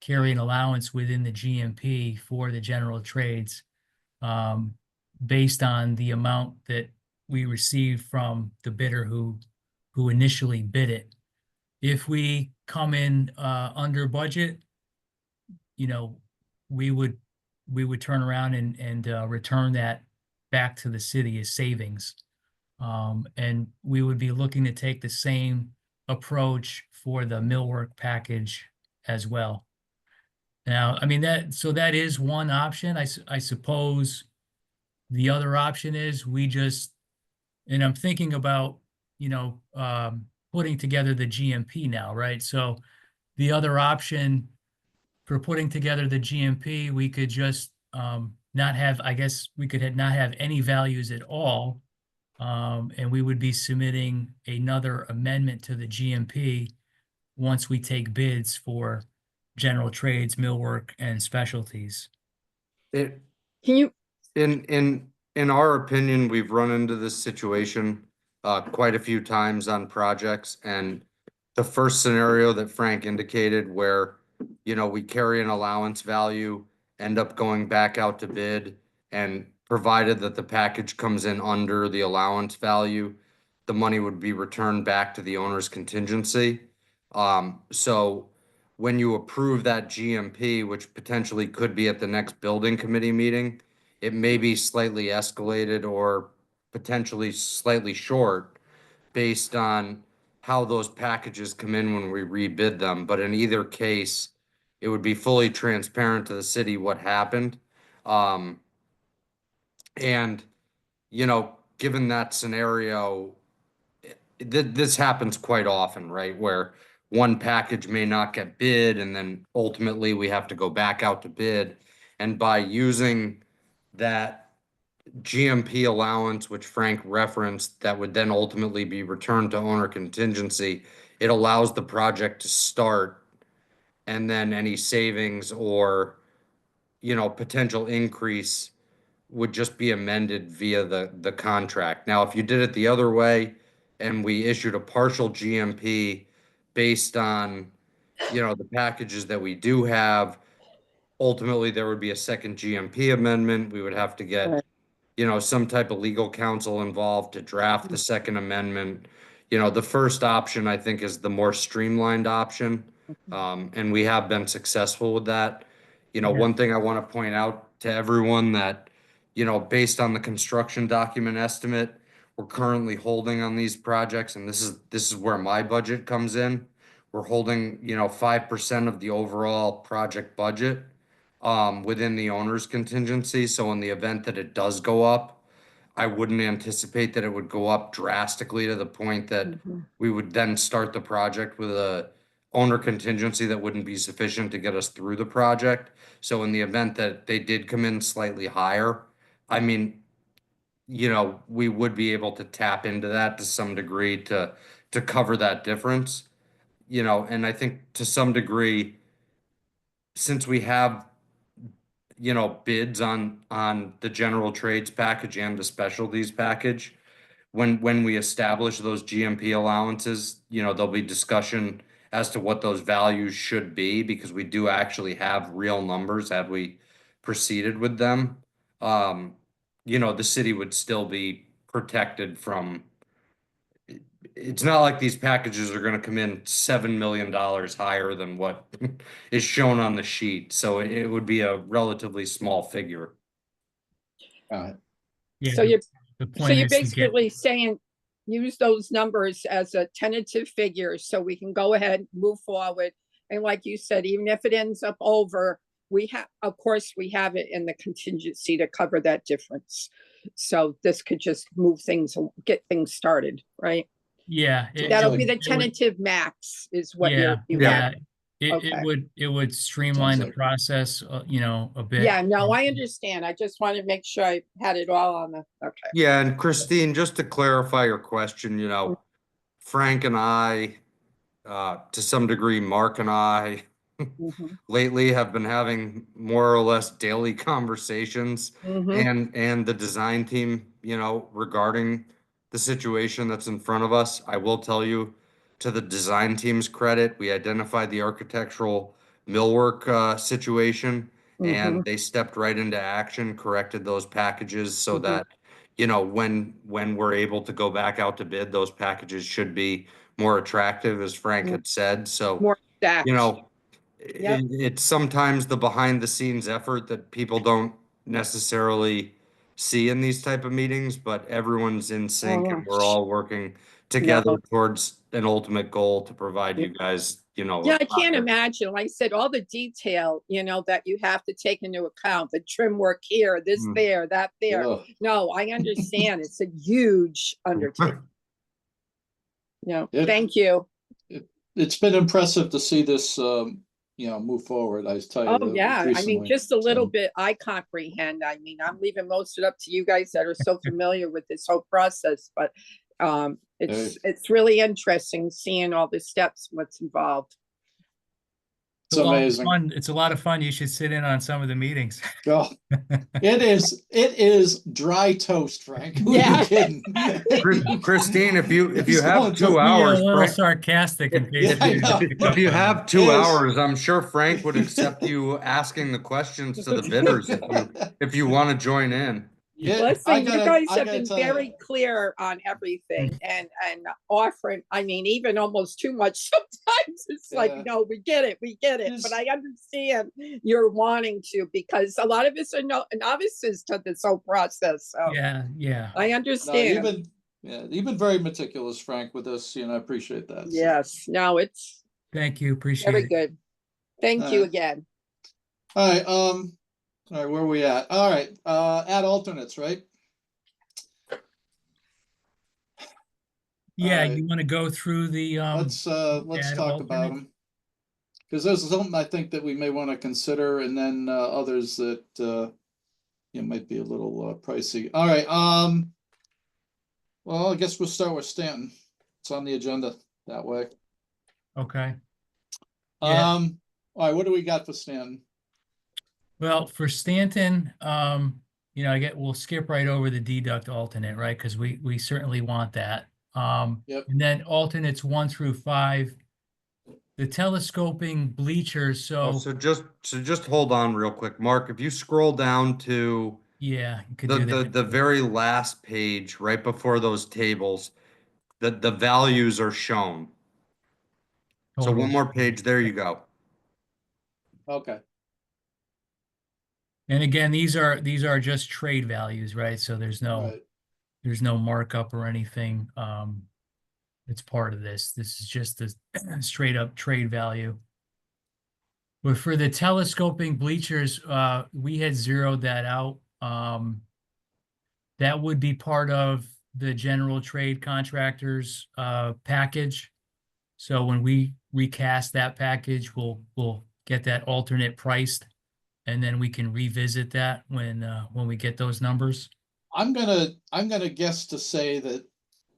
carry an allowance within the GMP for the general trades based on the amount that we received from the bidder who initially bid it. If we come in under budget, you know, we would turn around and return that back to the city as savings. And we would be looking to take the same approach for the millwork package as well. Now, I mean, that is one option. I suppose the other option is and I'm thinking about, putting together the GMP now, right? So the other option for putting together the GMP, we could just not have, I guess we could not have any values at all. And we would be submitting another amendment to the GMP once we take bids for general trades, millwork, and specialties. It, Can you, in our opinion, we've run into this situation quite a few times on projects, and the first scenario that Frank indicated where, we carry an allowance value, end up going back out to bid, and provided that the package comes in under the allowance value, the money would be returned back to the owner's contingency. So when you approve that GMP, which potentially could be at the next building committee meeting, it may be slightly escalated or potentially slightly short based on how those packages come in when we rebid them. But in either case, it would be fully transparent to the city what happened. Um, and, you know, given that scenario, this happens quite often, right? Where one package may not get bid and then ultimately we have to go back out to bid. And by using that GMP allowance, which Frank referenced, that would then ultimately be returned to owner contingency, it allows the project to start, and then any savings or, you know, potential increase would just be amended via the contract. Now, if you did it the other way and we issued a partial GMP based on, you know, the packages that we do have, ultimately there would be a second GMP amendment. We would have to get, Right. you know, some type of legal counsel involved to draft the second amendment. You know, the first option, I think, is the more streamlined option. And we have been successful with that. You know, Yeah. one thing I want to point out to everyone that, you know, based on the construction document estimate, we're currently holding on these projects, and this is where my budget comes in. We're holding, you know, 5% of the overall project budget within the owner's contingency. So in the event that it does go up, I wouldn't anticipate that it would go up drastically to the point that Mhm. we would then start the project with a owner contingency that wouldn't be sufficient to get us through the project. So in the event that they did come in slightly higher, I mean, you know, we would be able to tap into that to some degree to cover that difference. You know, and I think to some degree, since we have, you know, bids on the general trades package and the specialties package, when we establish those GMP allowances, you know, there'll be discussion as to what those values should be, because we do actually have real numbers had we proceeded with them. Um, you know, the city would still be protected from, it's not like these packages are gonna come in $7 million higher than what is shown on the sheet, so it would be a relatively small figure. Yeah, So you're, the so point you're is to get, basically saying, use those numbers as a tentative figure so we can go ahead, move forward. And like you said, even if it ends up over, we have, of course, we have it in the contingency to cover that difference. So this could just move things, get things started, right? yeah. That'll be the it would- tentative max is what Yeah, you yeah. have. It Okay. would streamline the like it. process, you know, a bit. Yeah, no, I understand. I just wanted to make sure I had it all on the, okay. Yeah, and Christine, just to clarify your question, you know, Frank and I, to some degree, Mark and I, Mhm. lately have been having more or less daily conversations Mhm. and the design team, you know, regarding the situation that's in front of us. I will tell you, to the design team's credit, we identified the architectural millwork situation, and Mhm. they stepped right into action, corrected those packages so Mhm. that, you know, when we're able to go back out to bid, those packages should be more attractive, as Frank had said. So, More you stacked. know, Yep. it's sometimes the behind the scenes effort that people don't necessarily see in these type of meetings, but everyone's in sync and Oh, we're all working no. together towards an ultimate goal to provide you guys, you know, Yeah, a I can't project. imagine, like I said, all the detail, that you have to take into account, the trim work here, this Mm. there, that there. Ugh. No, I understand. It's a huge undertaking. It- Thank you. It's been impressive to see this, move forward, I tell you. Oh, yeah. I mean, recently. just a little So, bit, I comprehend. I mean, I'm leaving most of it up to you guys that are so familiar with this whole process, but it's really interesting seeing all the steps, what's involved. It's amazing. Fun. It's a lot of fun. You should sit in on some of the meetings. Oh, it is dry toast, Frank. Who are Yeah. you kidding? Christine, if you He's have going two to- Be a hours, little Frank, sarcastic and Yeah, I know. if you have 2 It is. hours, I'm sure Frank would accept you asking the questions to the bidders if you want to join in. Listen, you guys I have gotta been tell you. very clear on everything and offering, I mean, even almost too much sometimes. It's Yeah. like, no, we get it. But Just- I understand you're wanting to, because a lot of us are novices to this whole process. So Yeah, yeah. I No, understand. you've been very meticulous, Frank, with this, I appreciate that. So. Yes, no, it's Thank you. Appreciate very it. good. Thank you Alright. again. All right, where are we at? All right, add alternates, right? Yeah, Alright. you want to go through the, Let's add talk about alternates? them. Because there's something I think that we may want to consider, and then others that it might be a little pricey. All right, well, I guess we'll start with Stanton. It's on the agenda that way. Okay. Yeah. All right, what do we got for Stanton? Well, for Stanton, we'll skip right over the deduct alternate, right? Because we certainly want that. Yep. And then alternates 1 through 5, the telescoping bleachers. Oh, So so just hold on real quick, Mark. If you scroll down to yeah, you could the do the that. the very last page, right before those tables, the values are shown. So Total. one more page, there you go. Okay, And again, these are just trade values, right? So there's right. no markup or anything. It's part of this. This is just the straight up trade value. But for the telescoping bleachers, we had zeroed that out. That would be part of the general trade contractors package. So when we recast that package, we'll get that alternate priced, and then we can revisit that when we get those numbers. I'm gonna guess to say that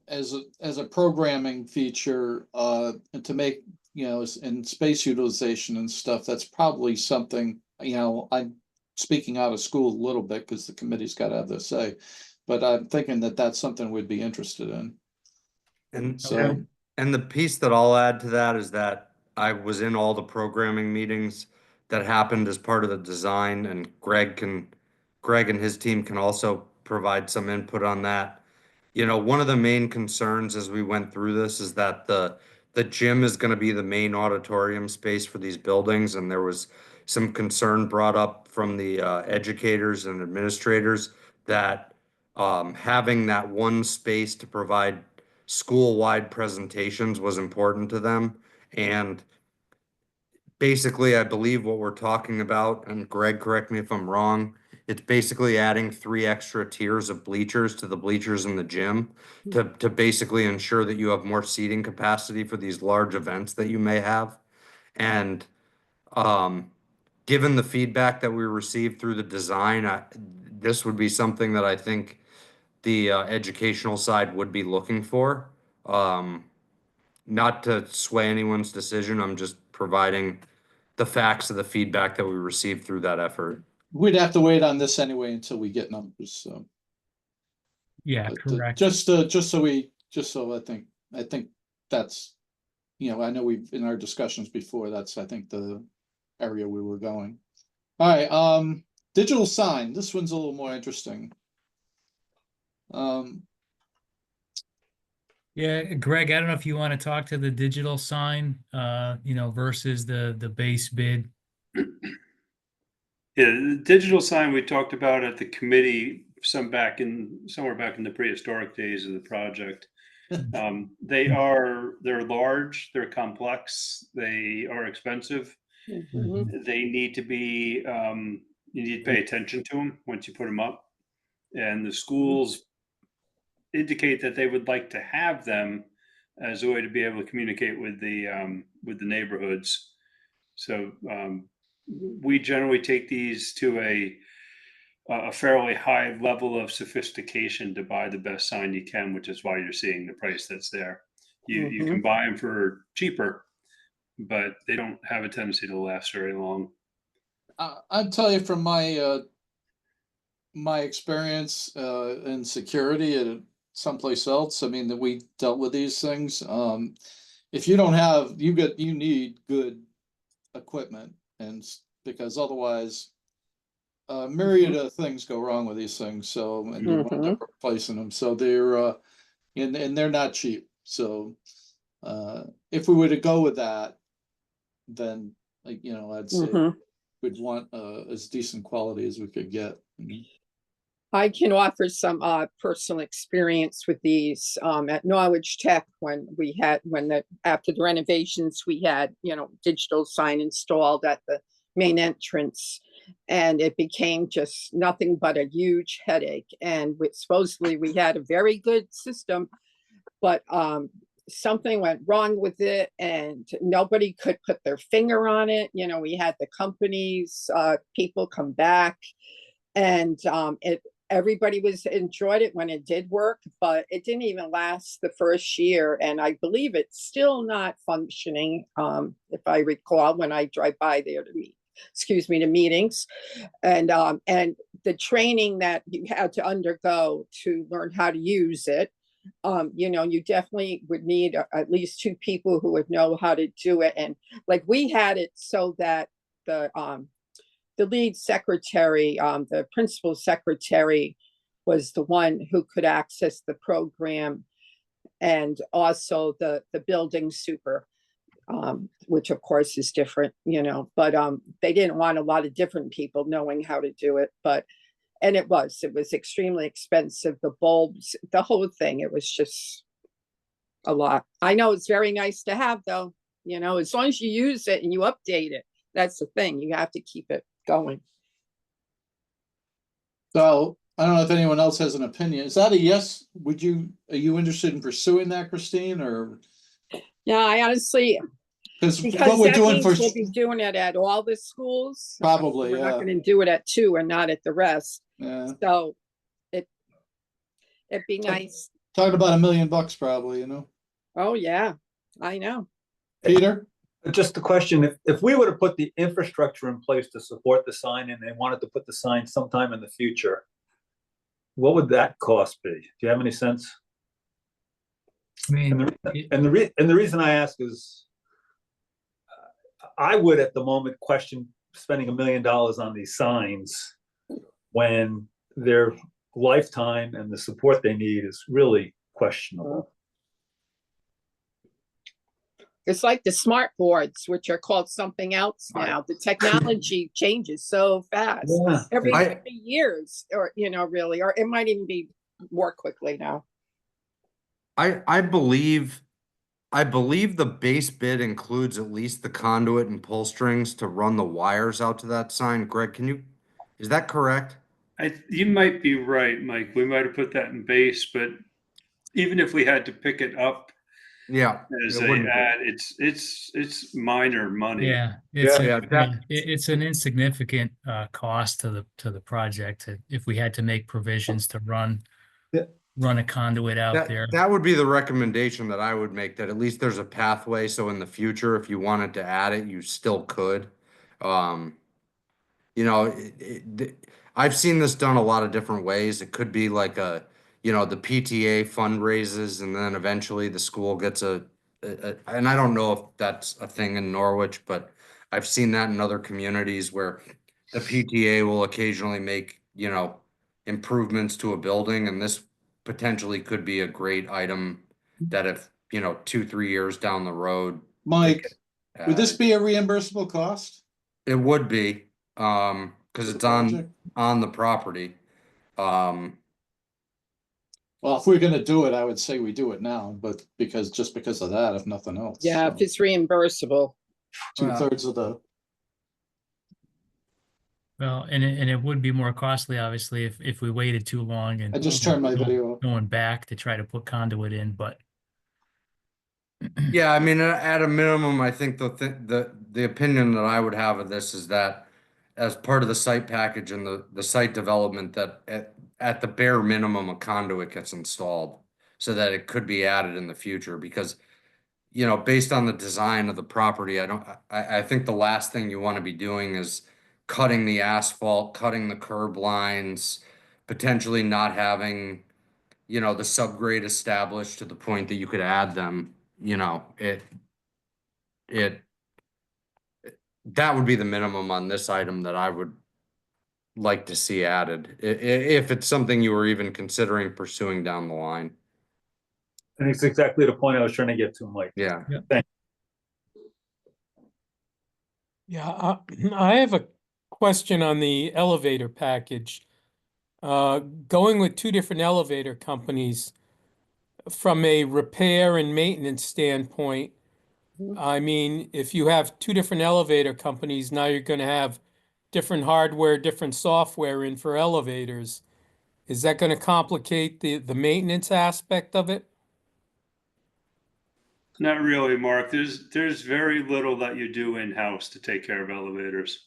as a programming feature, and to make, in space utilization and stuff, that's probably something, I'm speaking out of school a little bit because the committee's got to have their say, but I'm thinking that that's something we'd be interested in. And So, and the piece that I'll add to that is that I was in all the programming meetings that happened as part of the design, and Greg and his team can also provide some input on that. One of the main concerns as we went through this is that the gym is going to be the main auditorium space for these buildings, and there was some concern brought up from the educators and administrators that having that one space to provide school-wide presentations was important to them. And basically, I believe what we're talking about, and Greg, correct me if I'm wrong, it's basically adding 3 extra tiers of bleachers to the bleachers in the gym to basically ensure that you have more seating capacity for these large events that you may have. And given the feedback that we received through the design, this would be something that I think the educational side would be looking for. Not to sway anyone's decision, I'm just providing the facts of the feedback that we received through that effort. we'd have to wait on this anyway until we get numbers, so. Yeah, But, correct. just so I think that's, I know we've, in our discussions before, that's, I think, the area we were going. All right, digital sign, this one's a little more interesting. Yeah, Greg, I don't know if you want to talk to the digital sign, versus the base bid. Yeah, the digital sign we talked about at the committee somewhere back in the prehistoric days of the project. They're large, they're complex, they are expensive. Mhm. They need to be, you need to pay attention to them once you put them up. And the schools indicate that they would like to have them as a way to be able to communicate with the neighborhoods. So we generally take these to a fairly high level of sophistication to buy the best sign you can, which is why you're seeing the price that's there. You can buy them for cheaper, but they don't have a tendency to last very long. I'll tell you from my experience in security at someplace else, I mean, that we dealt with these things. If you don't have, you need good equipment, and because otherwise a myriad of things go wrong with these things. So, and you wind up replacing them. So they're and they're not cheap. So if we were to go with that, then I'd say we'd want as decent quality as we could get. I can offer some personal experience with these at Norwich Tech when after the renovations, we had, digital sign installed at the main entrance, and it became just nothing but a huge headache. And supposedly we had a very good system, but something went wrong with it and nobody could put their finger on it. We had the companies, people come back, and everybody enjoyed it when it did work, but it didn't even last the first year. And I believe it's still not functioning, if I recall, when I drive by there to meetings. And the training that you had to undergo to learn how to use it, you definitely would need at least 2 people who would know how to do it. And like, we had it so that the lead secretary, the principal secretary, was the one who could access the program, and also the building super, which of course is different, but they didn't want a lot of different people knowing how to do it. And it was extremely expensive, the bulbs, the whole thing. It was just a lot. I know it's very nice to have, though, as long as you use it and you update it. That's the thing. You have to keep it going. So I don't know if anyone else has an opinion. Is that a yes? Are you interested in pursuing that, Christine, or? Yeah, I honestly, Because because what we're that doing means for, we'll be doing it at all the schools. probably, We're not yeah, going to do it at 2 and not at the rest. yeah. So it'd be nice. Talking about $1 million probably, Oh, yeah, I know. Peter? Just a question, if we were to put the infrastructure in place to support the sign and they wanted to put the sign sometime in the future, what would that cost be? Do you have any sense? I mean, And the reason I ask is, I would at the moment question spending $1 million on these signs when their lifetime and the support they need is really questionable. It's like the smart boards, which are called something else now. The technology changes so fast. Yeah. Every I- 3 years, or, really, or it might even be more quickly now. I believe the base bid includes at least the conduit and pull strings to run the wires out to that sign. Greg, is that correct? You might be right, Mike. We might have put that in base, but even if we had to pick it up Yeah. as it a wouldn't be. ad, it's minor money. yeah, it's Yeah, it's an insignificant cost to the project if we had to make provisions to run a conduit out there. That would be the recommendation that I would make, that at least there's a pathway, so in the future, if you wanted to add it, you still could. I've seen this done a lot of different ways. It could be like the PTA fundraises, and then eventually the school gets and I don't know if that's a thing in Norwich, but I've seen that in other communities where the PTA will occasionally make, improvements to a building, and this potentially could be a great item that if, 2-3 years down the road. Mike, would this added. be a reimbursable cost? It would be, because it's Project? on the property. Well, if we're gonna do it, I would say we do it now, but because of that, if nothing else. Yeah, if it's reimbursable. 2/3 of the, Well, and it would be more costly, obviously, if we waited too long and I just turned my going- video off. going back to try to put conduit in, but Yeah, I mean, at a minimum, I think the opinion that I would have of this is that as part of the site package and the site development, that at the bare minimum, a conduit gets installed so that it could be added in the future, because, based on the design of the property, I think the last thing you want to be doing is cutting the asphalt, cutting the curb lines, potentially not having, the subgrade established to the point that you could add them. That would be the minimum on this item that I would like to see added, if it's something you were even considering pursuing down the line. And it's exactly the point I was trying to get to, Mike. Yeah. Yeah, I have a question on the elevator package. Going with two different elevator companies, from a repair and maintenance standpoint, Mhm. I mean, if you have two different elevator companies, now you're going to have different hardware, different software in for elevators. Is that going to complicate the maintenance aspect of it? Not really, Mark. There's very little that you do in-house to take care of elevators.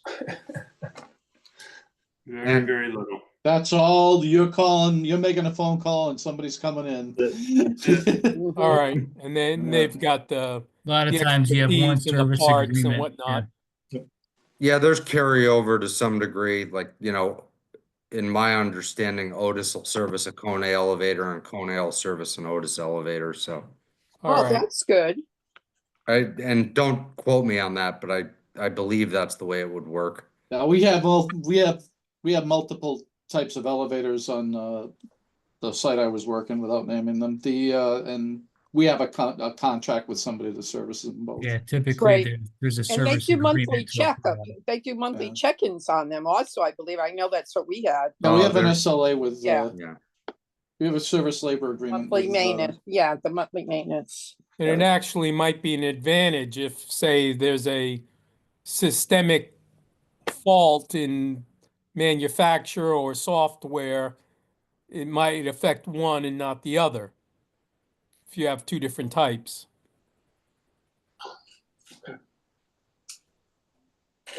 Very, And- very little. That's all you're calling, you're making a phone call and somebody's coming in. Mhm. All right, and then Yeah. they've got the A lot of the times you have one expertise and the service parts and agreement. whatnot. Yeah, there's carryover to some degree, like, in my understanding, Otis will service a Kone elevator and Kone will service an Otis elevator, so. All Oh, right, that's good. And don't quote me on that, but I believe that's the way it would work. Now, we have multiple types of elevators on, the site I was working without naming them, and we have a contract with somebody that services them both. Yeah, typically Great. there's a And they service do monthly agreement. to a provider. they do monthly Yeah. check-ins on them also, I believe. I know that's what we had. Now, we have an there's- SLA with, Yeah. Yeah, we have a service labor agreement Monthly with, maintenance, yeah, the monthly maintenance. and it actually might be an advantage if, say, there's a systemic fault in manufacture or software, it might affect one and not the other if you have two different types.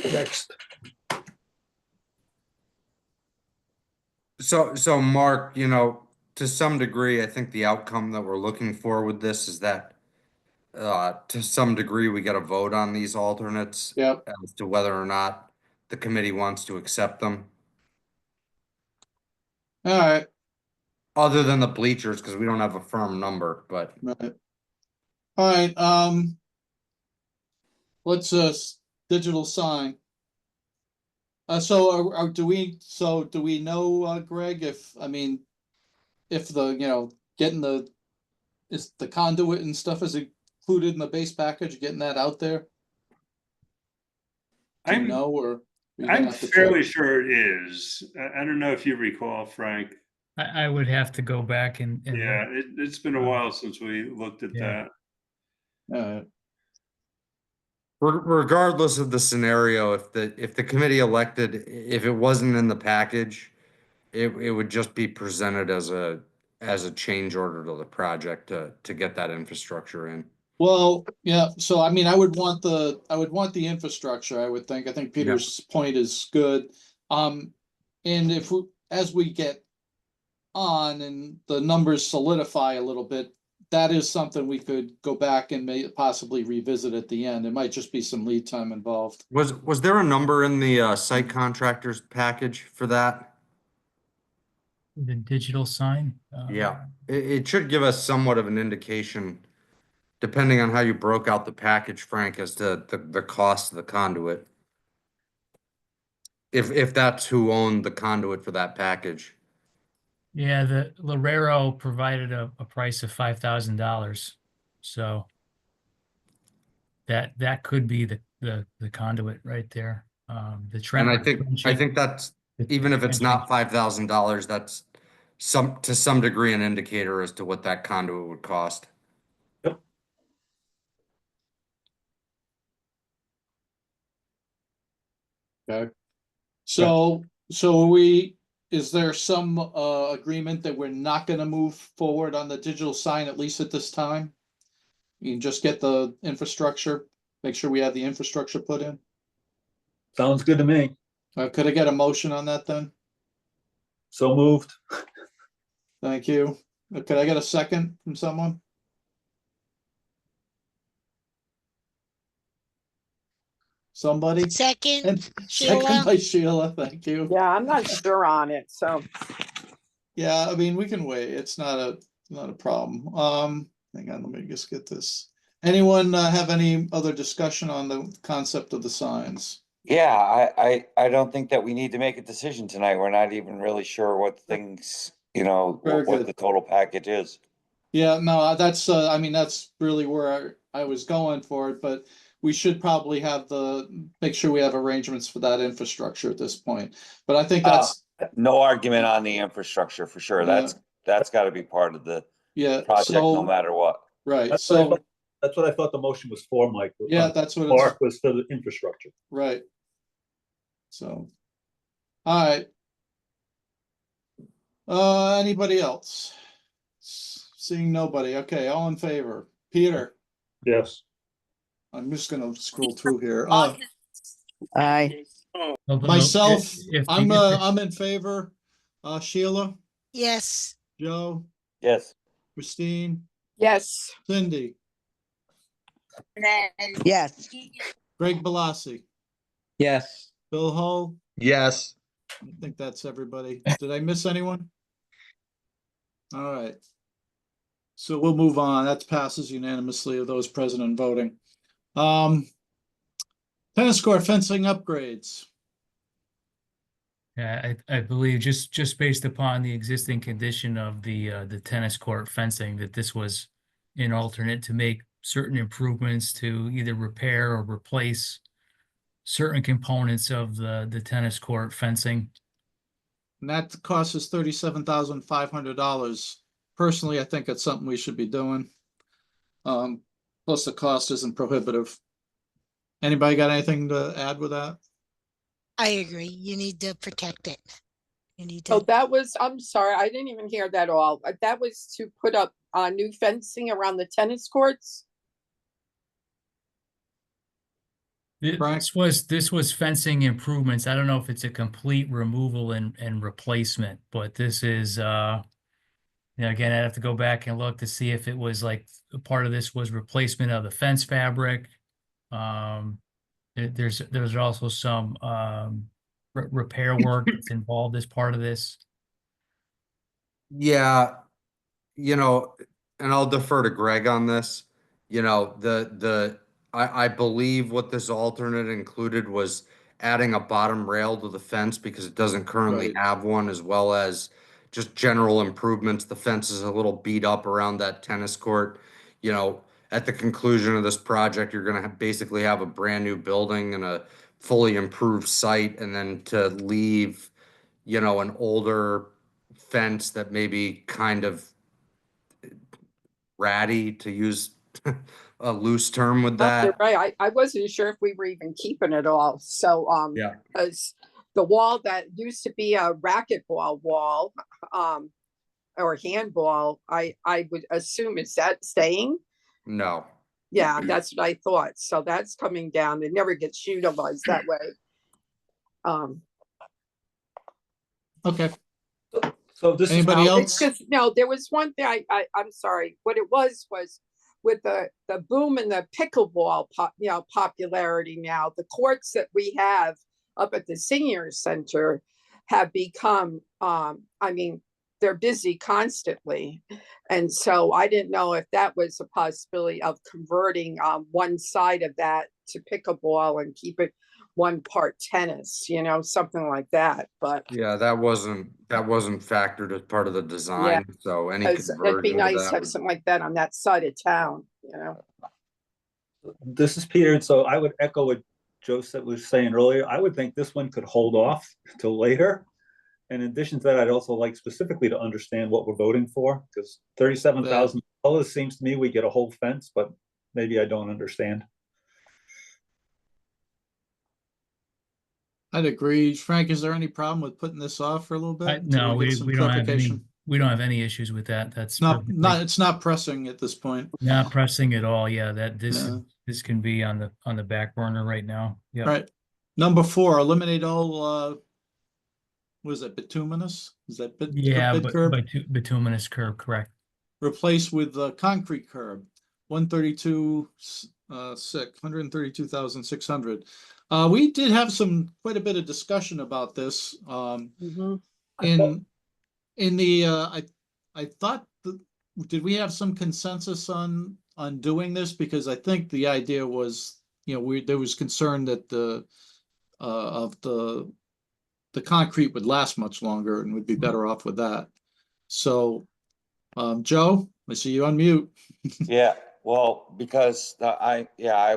Next. so Mark, to some degree, I think the outcome that we're looking for with this is that to some degree, we got to vote on these alternates Yep. as to whether or not the committee wants to accept them, all right, other than the bleachers, because we don't have a firm number, but. right. All right, let's, digital sign. So do we know, Greg, if the, getting is the conduit and stuff is included in the base package, getting that out there? Do you I'm know, or? are you gonna I'm have to check? fairly sure it is. I don't know if you recall, Frank. I would have to go back and look. Yeah, it's been a while since we looked at Yeah. that. All right. Regardless of the scenario, if the committee elected, if it wasn't in the package, it would just be presented as a change order to the project to get that infrastructure in. Well, yeah, so I mean, I would want the infrastructure, I would think. I think Peter's point is good. And as we get on and the numbers solidify a little bit, that is something we could go back and possibly revisit at the end. It might just be some lead time involved. Was there a number in the site contractors package for that? The digital sign. Yeah, it should give us somewhat of an indication, depending on how you broke out the package, Frank, as to the cost of the conduit. If that's who owned the conduit for that package. Yeah, the Lorero provided a price of $5,000. So that could be the conduit right there. The And Trent. I think that's, even if it's not $5,000, that's to some degree an indicator as to what that conduit would cost. Okay. So is there some agreement that we're not gonna move forward on the digital sign, at least at this time? You can just get the infrastructure, make sure we have the infrastructure put in. Sounds good to me. Could I get a motion on that then? So moved. Thank you. Could I get a second from someone? Somebody? Second, And second Sheila. by Sheila, thank you. Yeah, I'm not sure on it, so. Yeah, I mean, we can wait. It's not a problem. Hang on, let me just get this. Anyone have any other discussion on the concept of the signs? Yeah, I don't think that we need to make a decision tonight. We're not even really sure what things, Very what good. the total package is. Yeah, no, that's I mean, that's really where I was going for it, but we should probably make sure we have arrangements for that infrastructure at this point. But I think No argument on the infrastructure for sure. That's gotta be part of the Yeah, project, no so, matter what. right, That's what I so, thought- That's what I thought the motion was for, Mike. yeah, that's what Park it's, was for the infrastructure. right. So, all right. Anybody else? Seeing nobody, okay, all in favor, Peter, Yes. I'm just gonna scroll through here, Aye. Although myself, if the- I'm in favor, Sheila, Yes, Joe, Yes. Christine, Yes, Cindy, Yes. Greg Balassi, Yes. Bill Hull, Yes. I think that's everybody. Did I miss anyone? All right. So we'll move on. That passes unanimously of those present and voting. Tennis court fencing upgrades. Yeah, I believe just based upon the existing condition of the tennis court fencing, that this was an alternate to make certain improvements to either repair or replace certain components of the tennis court fencing. And that cost us $37,500. Personally, I think it's something we should be doing. Plus the cost isn't prohibitive. Anybody got anything to add with that? I agree. You need to protect it. You need so to, that was, I'm sorry, I didn't even hear that all. That was to put up new fencing around the tennis courts? Frank? This was fencing improvements. I don't know if it's a complete removal and replacement, but this is again, I'd have to go back and look to see if it was like a part of this was replacement of the fence fabric. There's also some repair work that's involved as part of this. Yeah, and I'll defer to Greg on this. I believe what this alternate included was adding a bottom rail to the fence because it doesn't currently Right. have one, as well as just general improvements. The fence is a little beat up around that tennis court. At the conclusion of this project, you're gonna basically have a brand new building and a fully improved site, and then to leave, an older fence that maybe kind of ratty, to use a loose term with You're that. right. I wasn't sure if we were even keeping it all. So, Yeah. as the wall that used to be a racquetball wall, or handball, I would assume, is that staying? No. Yeah, that's what I thought. So that's coming down. It never gets utilized that way. Okay. So this is Anybody how, else? It's just, no, there was one thing I'm sorry. What it was with the boom and the pickleball popularity now, the courts that we have up at the senior center have become, I mean, they're busy constantly. And so I didn't know if that was a possibility of converting one side of that to pickleball and keep it one part tennis, something like that. But Yeah, that wasn't factored as part of the design. So any it'd be conversion to nice to that have something like that on that side of town. this is Peter, and so I would echo what Joseph was saying earlier. I would think this one could hold off till later. And in addition to that, I'd also like specifically to understand what we're voting for, because $37,000 seems to me we get a whole fence, but maybe I don't understand. I'd agree. Frank, is there any problem with putting this off for a little bit? until No, get we some don't have any, clarification? we don't have any issues with that. That's It's not pressing at this point. not pressing at all. Yeah, Yeah. this can be on the back burner right now. Yeah. Right. Number 4, eliminate all, was it bituminous? Is that bit Yeah, bit but curb? bituminous curb, correct. Replace with a concrete curb, 132,600. We did have quite a bit of discussion about this. In the I thought did we have some consensus on doing this? Because I think the idea was, there was concern that the concrete would last much longer and would be better off with that. So, Joe, I see you on mute. Yeah, well, because I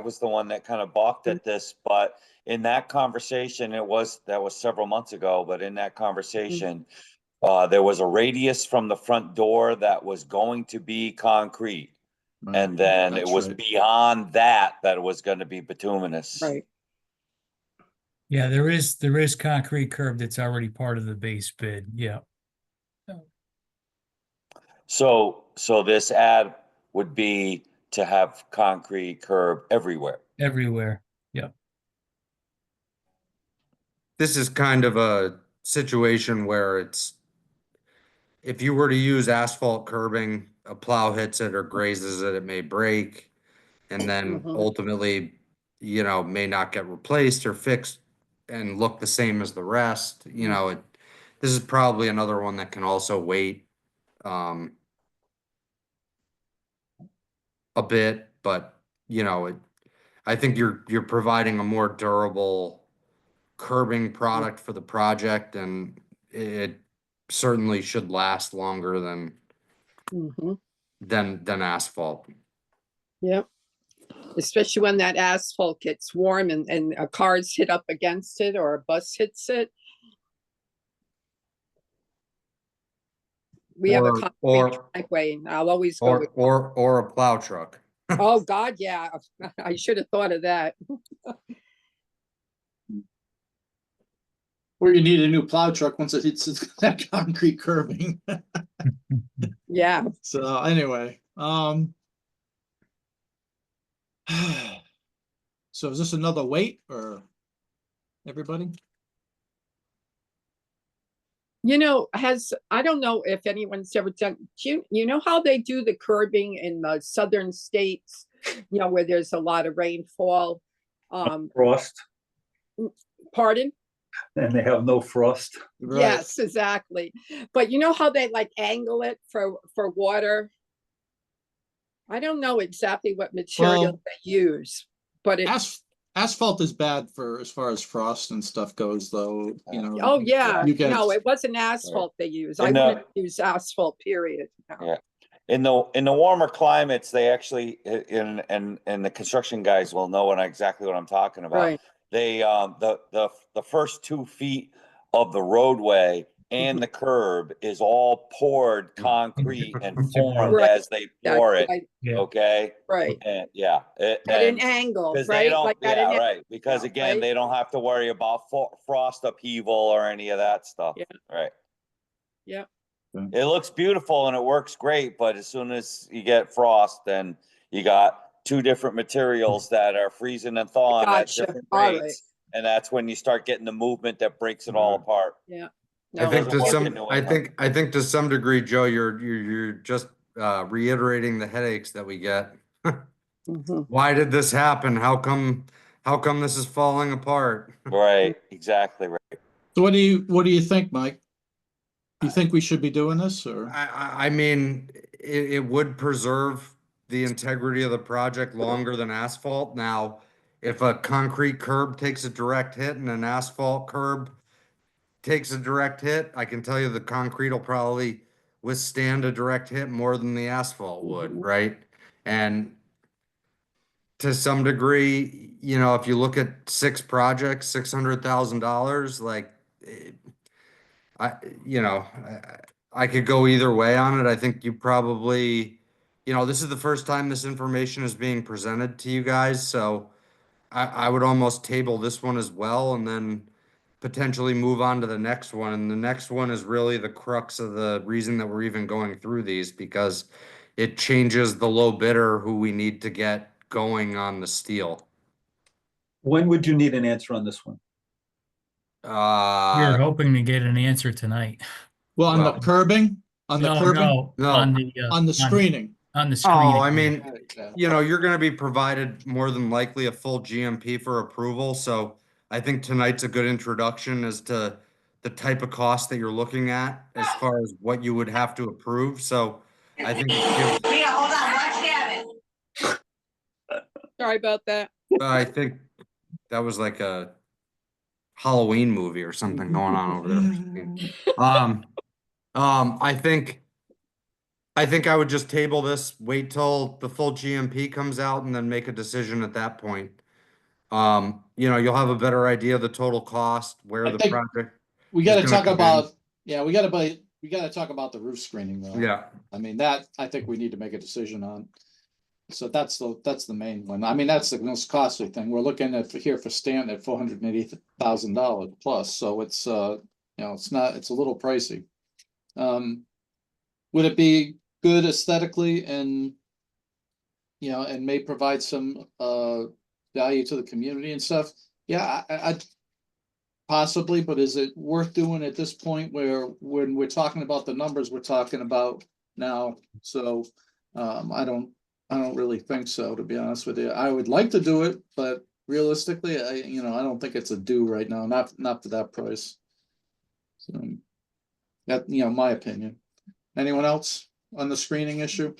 was the one that kind of balked at this, but in that conversation, that was several months ago, but in that conversation, there was a radius from the front door that was going to be concrete. And then it That's was right. beyond that it was gonna be bituminous. Right. Yeah, there is concrete curb that's already part of the base bid. Yeah. So this ad would be to have concrete curb everywhere. Everywhere. Yeah. This is kind of a situation where it's, if you were to use asphalt curbing, a plow hits it or grazes it, it may break. And then Mhm. ultimately, may not get replaced or fixed and look the same as the rest. This is probably another one that can also wait a bit, but I think you're providing a more durable curbing product for the project, and it certainly should last longer than Mhm. than asphalt. Yep. Especially when that asphalt gets warm and cars hit up against it or a bus hits it. We have a Or- concrete or- driveway, and I'll always go with, Or a plow truck. oh, God, yeah, I should have thought of that. Or you need a new plow truck once it hits that concrete curbing. Yeah, So anyway, so is this another wait or everybody? I don't know if anyone's ever done, you know how they do the curbing in the southern states, where there's a lot of rainfall? Frost, Pardon? and they have no frost. Right. Yes, exactly. But you know how they like angle it for water? I don't know exactly what material Well, they use, but it, Asphalt is bad for as far as frost and stuff goes, though, oh, yeah, you get, no, it wasn't asphalt they use. I And, wouldn't use asphalt, period. No. Yeah. In the warmer climates, they actually, and the construction guys will know exactly what I'm talking about. Right. They, the first 2 feet of the roadway and the curb is all poured concrete and formed Right. as they That's pour it, right, Yeah. okay? right. And yeah, At an and angle, because they right? don't, Like at an yeah, angle, right, because again, right? they don't have to worry about frost upheaval or any of that stuff, Yeah. right? Yep. It looks beautiful and it works great, but as soon as you get frost, then you got 2 different materials that are freezing and thawing at Gotcha. different All right. rates. And that's when you start getting the movement that breaks it all apart. Yeah. I No, think doesn't to work some, in New I England. think to some degree, Joe, you're just reiterating the headaches that we get. Mhm. Why did this happen? How come this is falling apart? Right, exactly right. so what do you think, Mike? You think we should be doing this or? I mean, it would preserve the integrity of the project longer than asphalt. Now, if a concrete curb takes a direct hit and an asphalt curb takes a direct hit, I can tell you the concrete will probably withstand a direct hit more than the asphalt would, Mhm. right? And to some degree, if you look at 6 projects, $600,000, like I, I could go either way on it. I think you probably, this is the first time this information is being presented to you guys, so I would almost table this one as well and then potentially move on to the next one. And the next one is really the crux of the reason that we're even going through these, because it changes the low bidder who we need to get going on the steel. When would you need an answer on this one? We're hoping to get an answer tonight. Well, on the Well, curbing, on the curbing, No. On the, on the screening. on the Oh, screening. I mean, you're gonna be provided more than likely a full GMP for approval, so I think tonight's a good introduction as to the type of cost that you're looking at as far as what you would have to approve, so I think it gives, Sorry about that. I think that was like a Halloween movie or something going on over there. I think I would just table this, wait till the full GMP comes out and then make a decision at that point. You'll have a better idea of the total cost, where I the think project. We is gotta gonna talk come in. about, yeah, we gotta talk about the roof screening though. Yeah, I mean, that, I think we need to make a decision on. So that's the main one. I mean, that's the most costly thing. We're looking at here for Stanton at $480,000 plus, so it's it's a little pricey. Would it be good aesthetically and and may provide some value to the community and stuff? Yeah, I possibly, but is it worth doing at this point where when we're talking about the numbers we're talking about now? So I don't really think so, to be honest with you. I would like to do it, but realistically, I don't think it's a do right now, not for that price. So that, my opinion. Anyone else on the screening issue?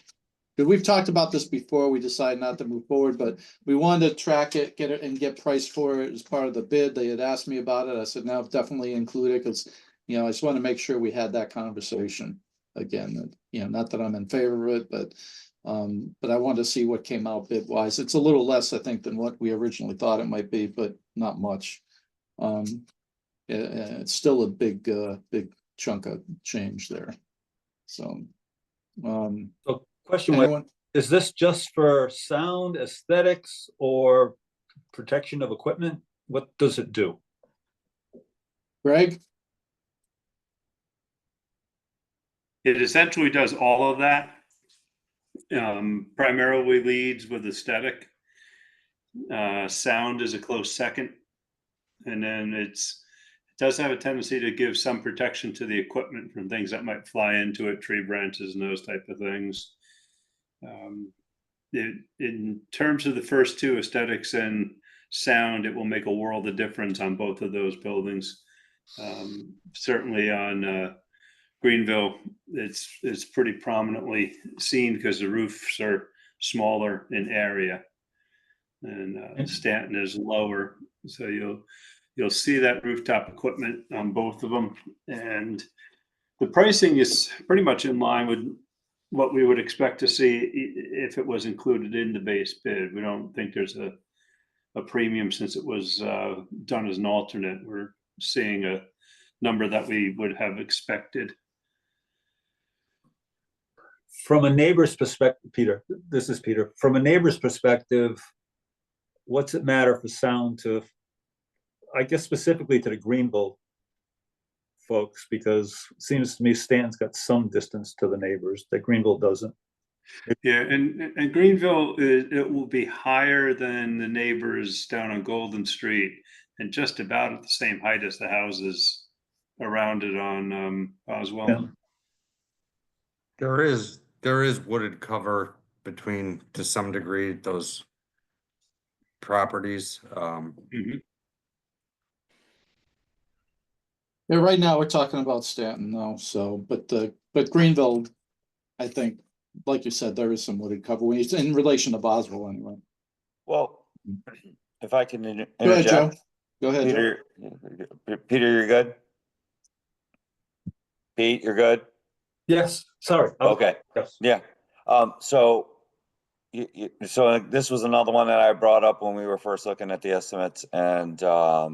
Because we've talked about this before, we decided not to move forward, but we wanted to track it, get it and get price for it as part of the bid. They had asked me about it. I said, no, definitely include it, because, I just want to make sure we had that conversation again. Not that I'm in favor of it, but I wanted to see what came out bid wise. It's a little less, I think, than what we originally thought it might be, but not much. It's still a big chunk of change there. So, So question was, anyone? is this just for sound, aesthetics, or protection of equipment? What does it do? Greg? It essentially does all of that. Primarily leads with aesthetic. Sound is a close second. And then it does have a tendency to give some protection to the equipment from things that might fly into it, tree branches and those type of things. In terms of the first two, aesthetics and sound, it will make a world of difference on both of those buildings. Certainly on Greenville, it's pretty prominently seen because the roofs are smaller in area, and Stanton is lower, so you'll see that rooftop equipment on both of them, and the pricing is pretty much in line with what we would expect to see if it was included in the base bid. We don't think there's a premium since it was done as an alternate. We're seeing a number that we would have expected. From a neighbor's perspective, Peter, this is Peter. From a neighbor's perspective, what's it matter for sound to, I guess specifically to the Greenville folks, because it seems to me Stanton's got some distance to the neighbors that Greenville doesn't. Yeah, and Greenville, it will be higher than the neighbors down on Golden Street, and just about at the same height as the houses around it on Boswell. Yeah. there is wooded cover between, to some degree, those properties. Mhm. Yeah, right now we're talking about Stanton though, so, but Greenville, I think, like you said, there is some wooded cover in relation to Boswell anyway. Well, if I can Go ahead, Joe. interject, Go ahead, Joe. Peter, you're good? Pete, you're good? Yes, sorry. Okay. Yes. Yeah. So so this was another one that I brought up when we were first looking at the estimates, and I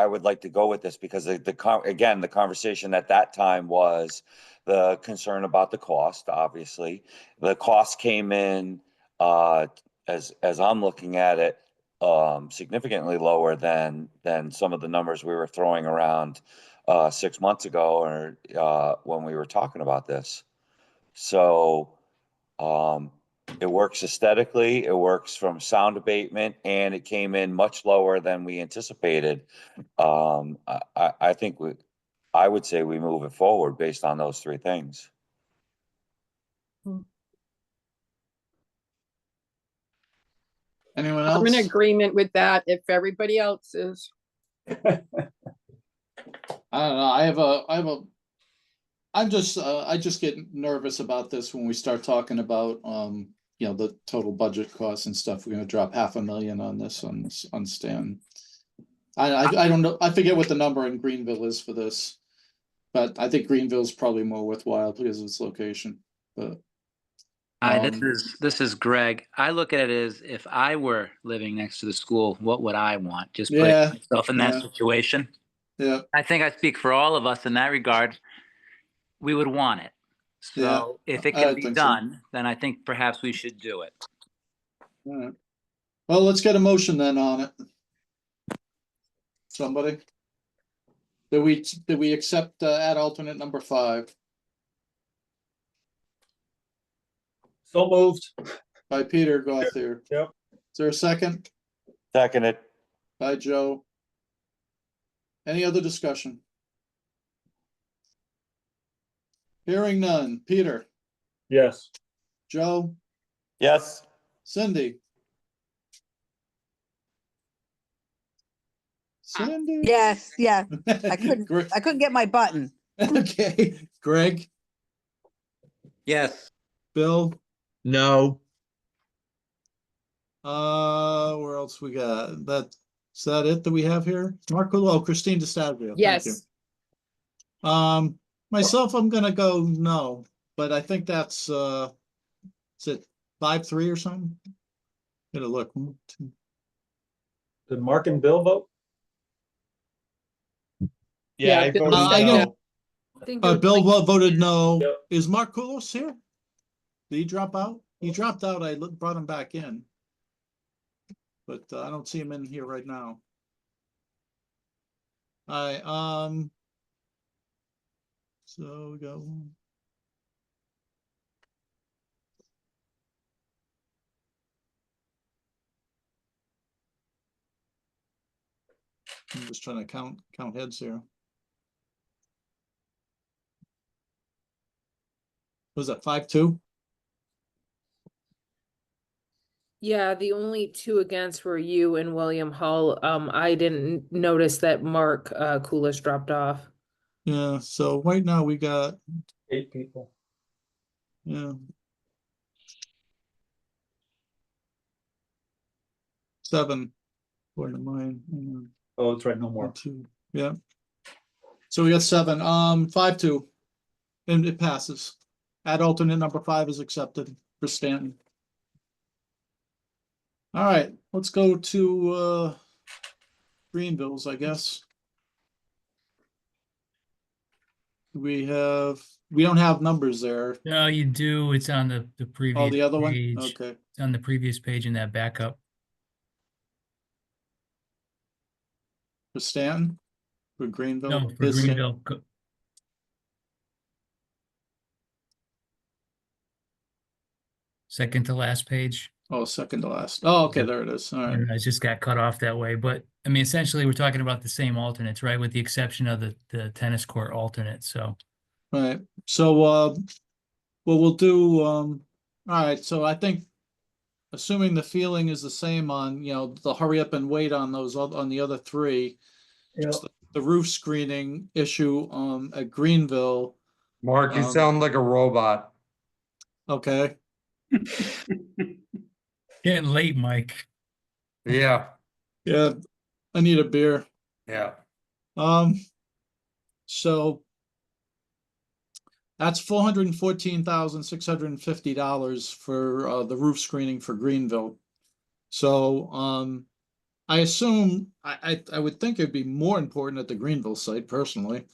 would like to go with this because again, the conversation at that time was the concern about the cost. Obviously, the cost came in as I'm looking at it significantly lower than some of the numbers we were throwing around 6 months ago, or when we were talking about this. So it works aesthetically, it works from sound abatement, and it came in much lower than we anticipated. I think I would say we move it forward based on those three things. Anyone I'm in else? agreement with that if everybody else is. I don't know. I just get nervous about this when we start talking about, the total budget costs and stuff. We're gonna drop $500,000 on this, on Stan. I don't know. I forget what the number in Greenville is for this, but I think Greenville's probably more worthwhile because of its location, but. Hi, Um, this is Greg. I look at it as if I were living next to the school, what would I want? Just putting Yeah, myself in that yeah. situation. Yeah, I think I speak for all of us in that regard. We would want it. Yeah, So if it I can be think so. done, then I think perhaps we should do it. all right. Well, let's get a motion then on it. Somebody? Did we accept add alternate number 5 So moved. by Peter Gauthier? Yep. Is there a second? Seconded. By Joe. Any other discussion? Hearing none. Peter, Yes. Joe, Yes. Cindy. Cindy? Yes, yeah. I couldn't, Gre- I couldn't get my button. Okay, Greg, Yes. Bill, No. where else we got? Is that it that we have here? Mark, oh, Christine DeStadvio. Thank you. Yes. Myself, I'm gonna go no, but I think that's, is it 5-3 or something? Gotta look. Did Mark and Bill vote? Yeah, I Bill voted I no. know. I think there was Bill like- voted no. Yep. Is Mark Kulos here? Did he drop out? He dropped out. I brought him back in. But I don't see him in here right now. Alright, so we go. I'm just trying to count heads here. Was that 5-2? Yeah, the only two against were you and William Hull. I didn't notice that Mark Kulish dropped off. Yeah, so right now we got, 8 people. yeah. 7, according to mine. Oh, that's right, no more. 2, yeah. So we got 7, 5-2. And it passes. Add alternate number 5 is accepted for Stanton. All right, let's go to Greenville's, I guess. We don't have numbers there. No, you do. It's on the Oh, previous the other one? page. Okay. It's on the previous page in that backup. For Stanton? For Greenville? No, for This- Greenville. Second to last page. Oh, second to last. Oh, okay, there it is. All right. I just got cut off that way, but I mean, essentially, we're talking about the same alternates, right? With the exception of the tennis court alternate, so. Right. So, what we'll do, all right, so I think assuming the feeling is the same on, the hurry up and wait on those, on the other 3. Yeah. The roof screening issue, at Greenville, Mark, you Um, sound like a robot. okay. Getting late, Mike. Yeah, Yeah, I need a beer. yeah. So that's $414,650 for the roof screening for Greenville. So I assume I would think it'd be more important at the Greenville site personally.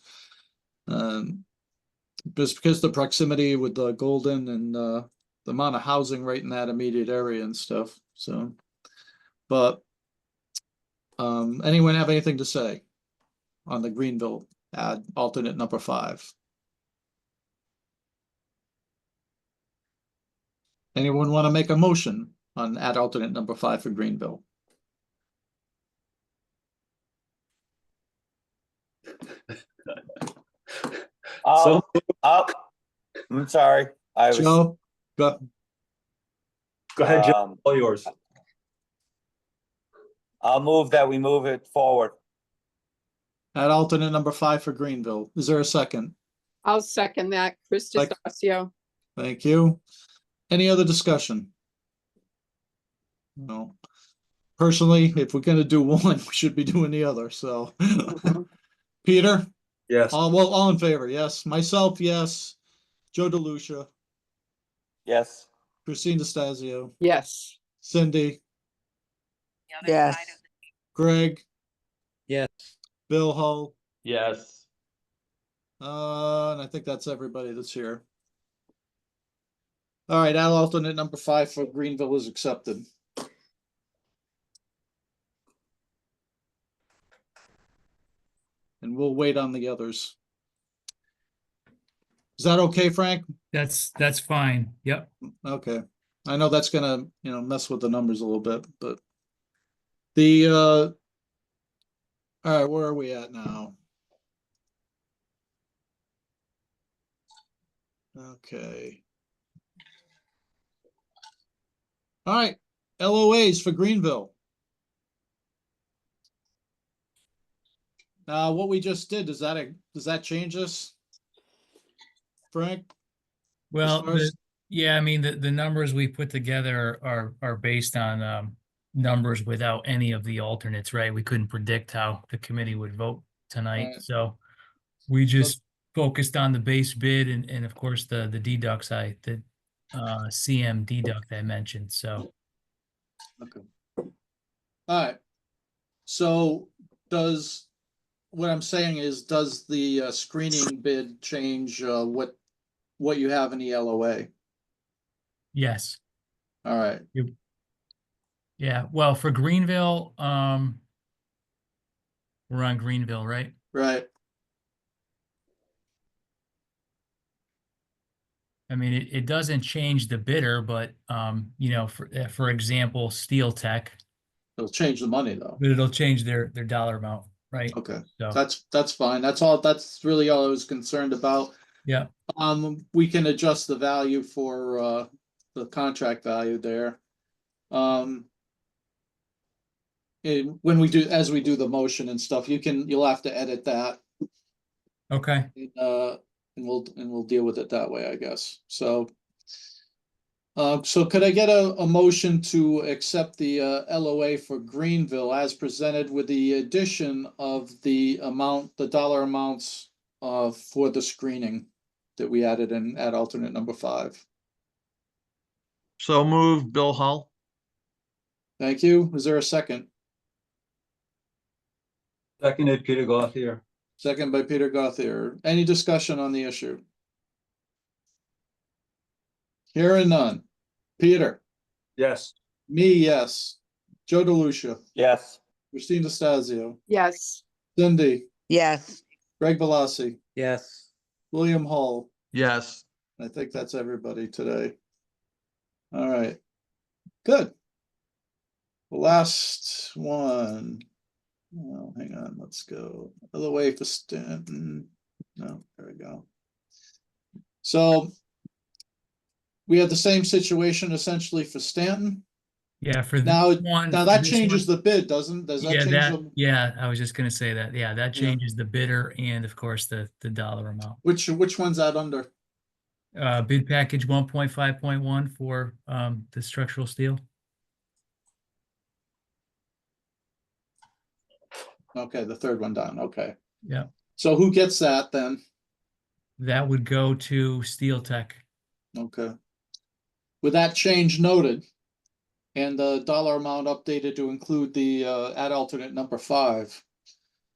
Just because the proximity with the Golden and the amount of housing right in that immediate area and stuff. So, but anyone have anything to say on the Greenville add alternate number 5? Anyone want to make a motion on add alternate number 5 for Greenville? So, I'm sorry. I was, Joe, go. go ahead, Joe, all yours. I'll move that we move it forward. Add alternate number 5 for Greenville. Is there a second? I'll second that. Chris Like- DeStacio. Thank you. Any other discussion? No. Personally, if we're gonna do one, we should be doing the other, so. Peter, Yes. all in favor, yes. Myself, yes. Joe DeLucia, Yes. Christine DeStazio, Yes. Cindy, Yes. Greg, Yes. Bill Hull, Yes. and I think that's everybody that's here. All right, ad alternate number 5 for Greenville is accepted. And we'll wait on the others. Is that okay, Frank? That's fine. Yep. Okay. I know that's gonna, mess with the numbers a little bit, but the, all right, where are we at now? Okay. All right, LOAs for Greenville. Now, what we just did, does that change this? Frank? Well, far as- yeah, I mean, the numbers we put together are based on numbers without any of the alternates, right? We couldn't predict how the committee would vote tonight, Right. so we just focused on the base bid and of course the deducts the CM deduct I mentioned, so. Okay. All right. So what I'm saying is, does the screening bid change what you have in the LOA? Yes. All right. Yeah, well, for Greenville, we're on Greenville, right? Right. I mean, it doesn't change the bidder, but for example, Steel Tech, It'll change the money though. but it'll change their dollar amount, right? Okay. So, That's fine. That's really all I was concerned about. yeah, We can adjust the value for the contract value there. As we do the motion and stuff, you'll have to edit that. okay. And we'll deal with it that way, I guess. So could I get a motion to accept the LOA for Greenville as presented with the addition of the dollar amounts for the screening that we added in at alternate number 5? So moved, Bill Hull. Thank you. Is there a second? Seconded, Peter Gauthier. Second by Peter Gauthier. Any discussion on the issue? Hearing none. Peter? Yes. Me, yes. Joe DeLucia? Yes. Christine DeStazio? Yes. Cindy? Yes. Greg Balassi? Yes. William Hull? Yes. I think that's everybody today. All right. Good. The last one. Well, hang on, let's go. LOA for Stanton. No, there we go. So we have the same situation essentially for Stanton. Yeah, for Now, this one. now for that this changes one- the bid, does that Yeah, change yeah, I was just gonna say that. Yeah, that Yeah. changes the bidder and of course the dollar amount. which one's that under? Bid package 1.5.1 for the structural steel. Okay, the third one down, okay. Yeah, So who gets that then? that would go to Steel Tech. Okay. With that change noted, and the dollar amount updated to include the ad alternate number 5,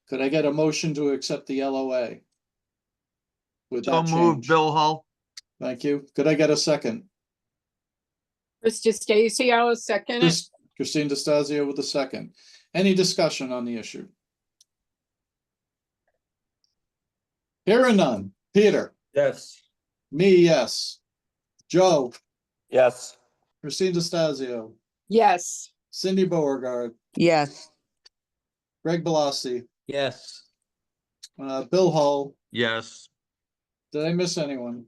could I get a motion to accept the LOA? With So that moved, change? Bill Hull. Thank you. Could I get a second? Krista Stacy, I will second it. Christine DeStazio with a second. Any discussion on the issue? Hearing none. Peter? Yes. Me, yes. Joe? Yes. Christine DeStazio? Yes. Cindy Beauregard? Yes. Greg Balassi? Yes. Bill Hull? Yes. Did I miss anyone?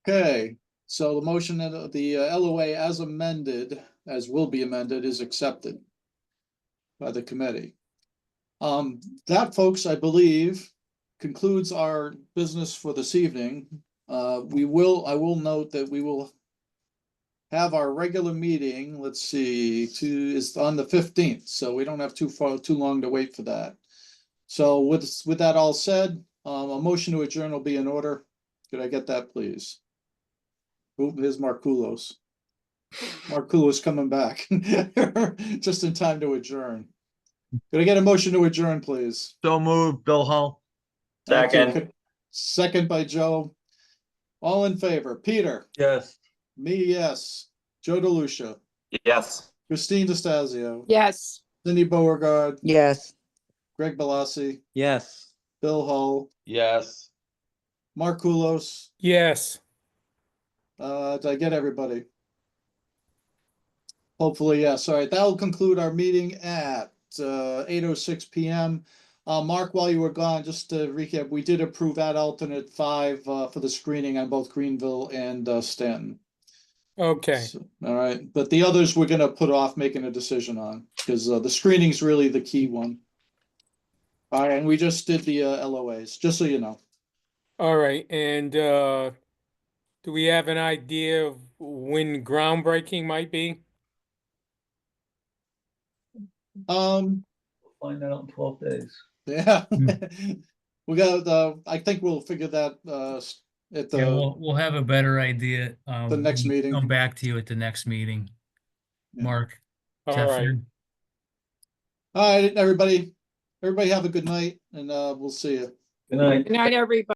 Okay, so the motion that the LOA as amended, as will be amended, is accepted by the committee. That, folks, I believe concludes our business for this evening. I will note that we will have our regular meeting, let's see, is on the 15th, so we don't have too long to wait for that. So with that all said, a motion to adjourn will be in order. Could I get that, please? Oh, here's Markulos. Markulos coming back. Just in time to adjourn. Could I get a motion to adjourn, please? So moved, Bill Hull. Thank you. Second. Second by Joe. All in favor? Peter? Yes. Me, yes. Joe DeLucia? Yes. Christine DeStazio? Yes. Cindy Beauregard? Yes. Greg Balassi? Yes. Bill Hull? Yes. Mark Kulos? Yes. Did I get everybody? Hopefully, yes. All right, that will conclude our meeting at 8:06 p.m. Mark, while you were gone, just to recap, we did approve ad alternate 5 for the screening on both Greenville and Stanton. Okay. So, all right, but the others we're gonna put off making a decision on, because the screening's really the key one. All right, and we just did the LOAs, just so you know. All right. And do we have an idea of when groundbreaking might be? Um, Find that out in 12 days. yeah. We got, I think we'll figure that at Yeah, the, we'll have a better idea. the next when we meeting. Come back to you at the next meeting. Yeah. Mark. is All that right. fair? All right, everybody have a good night, and we'll see you. Good night. Good night, everybody.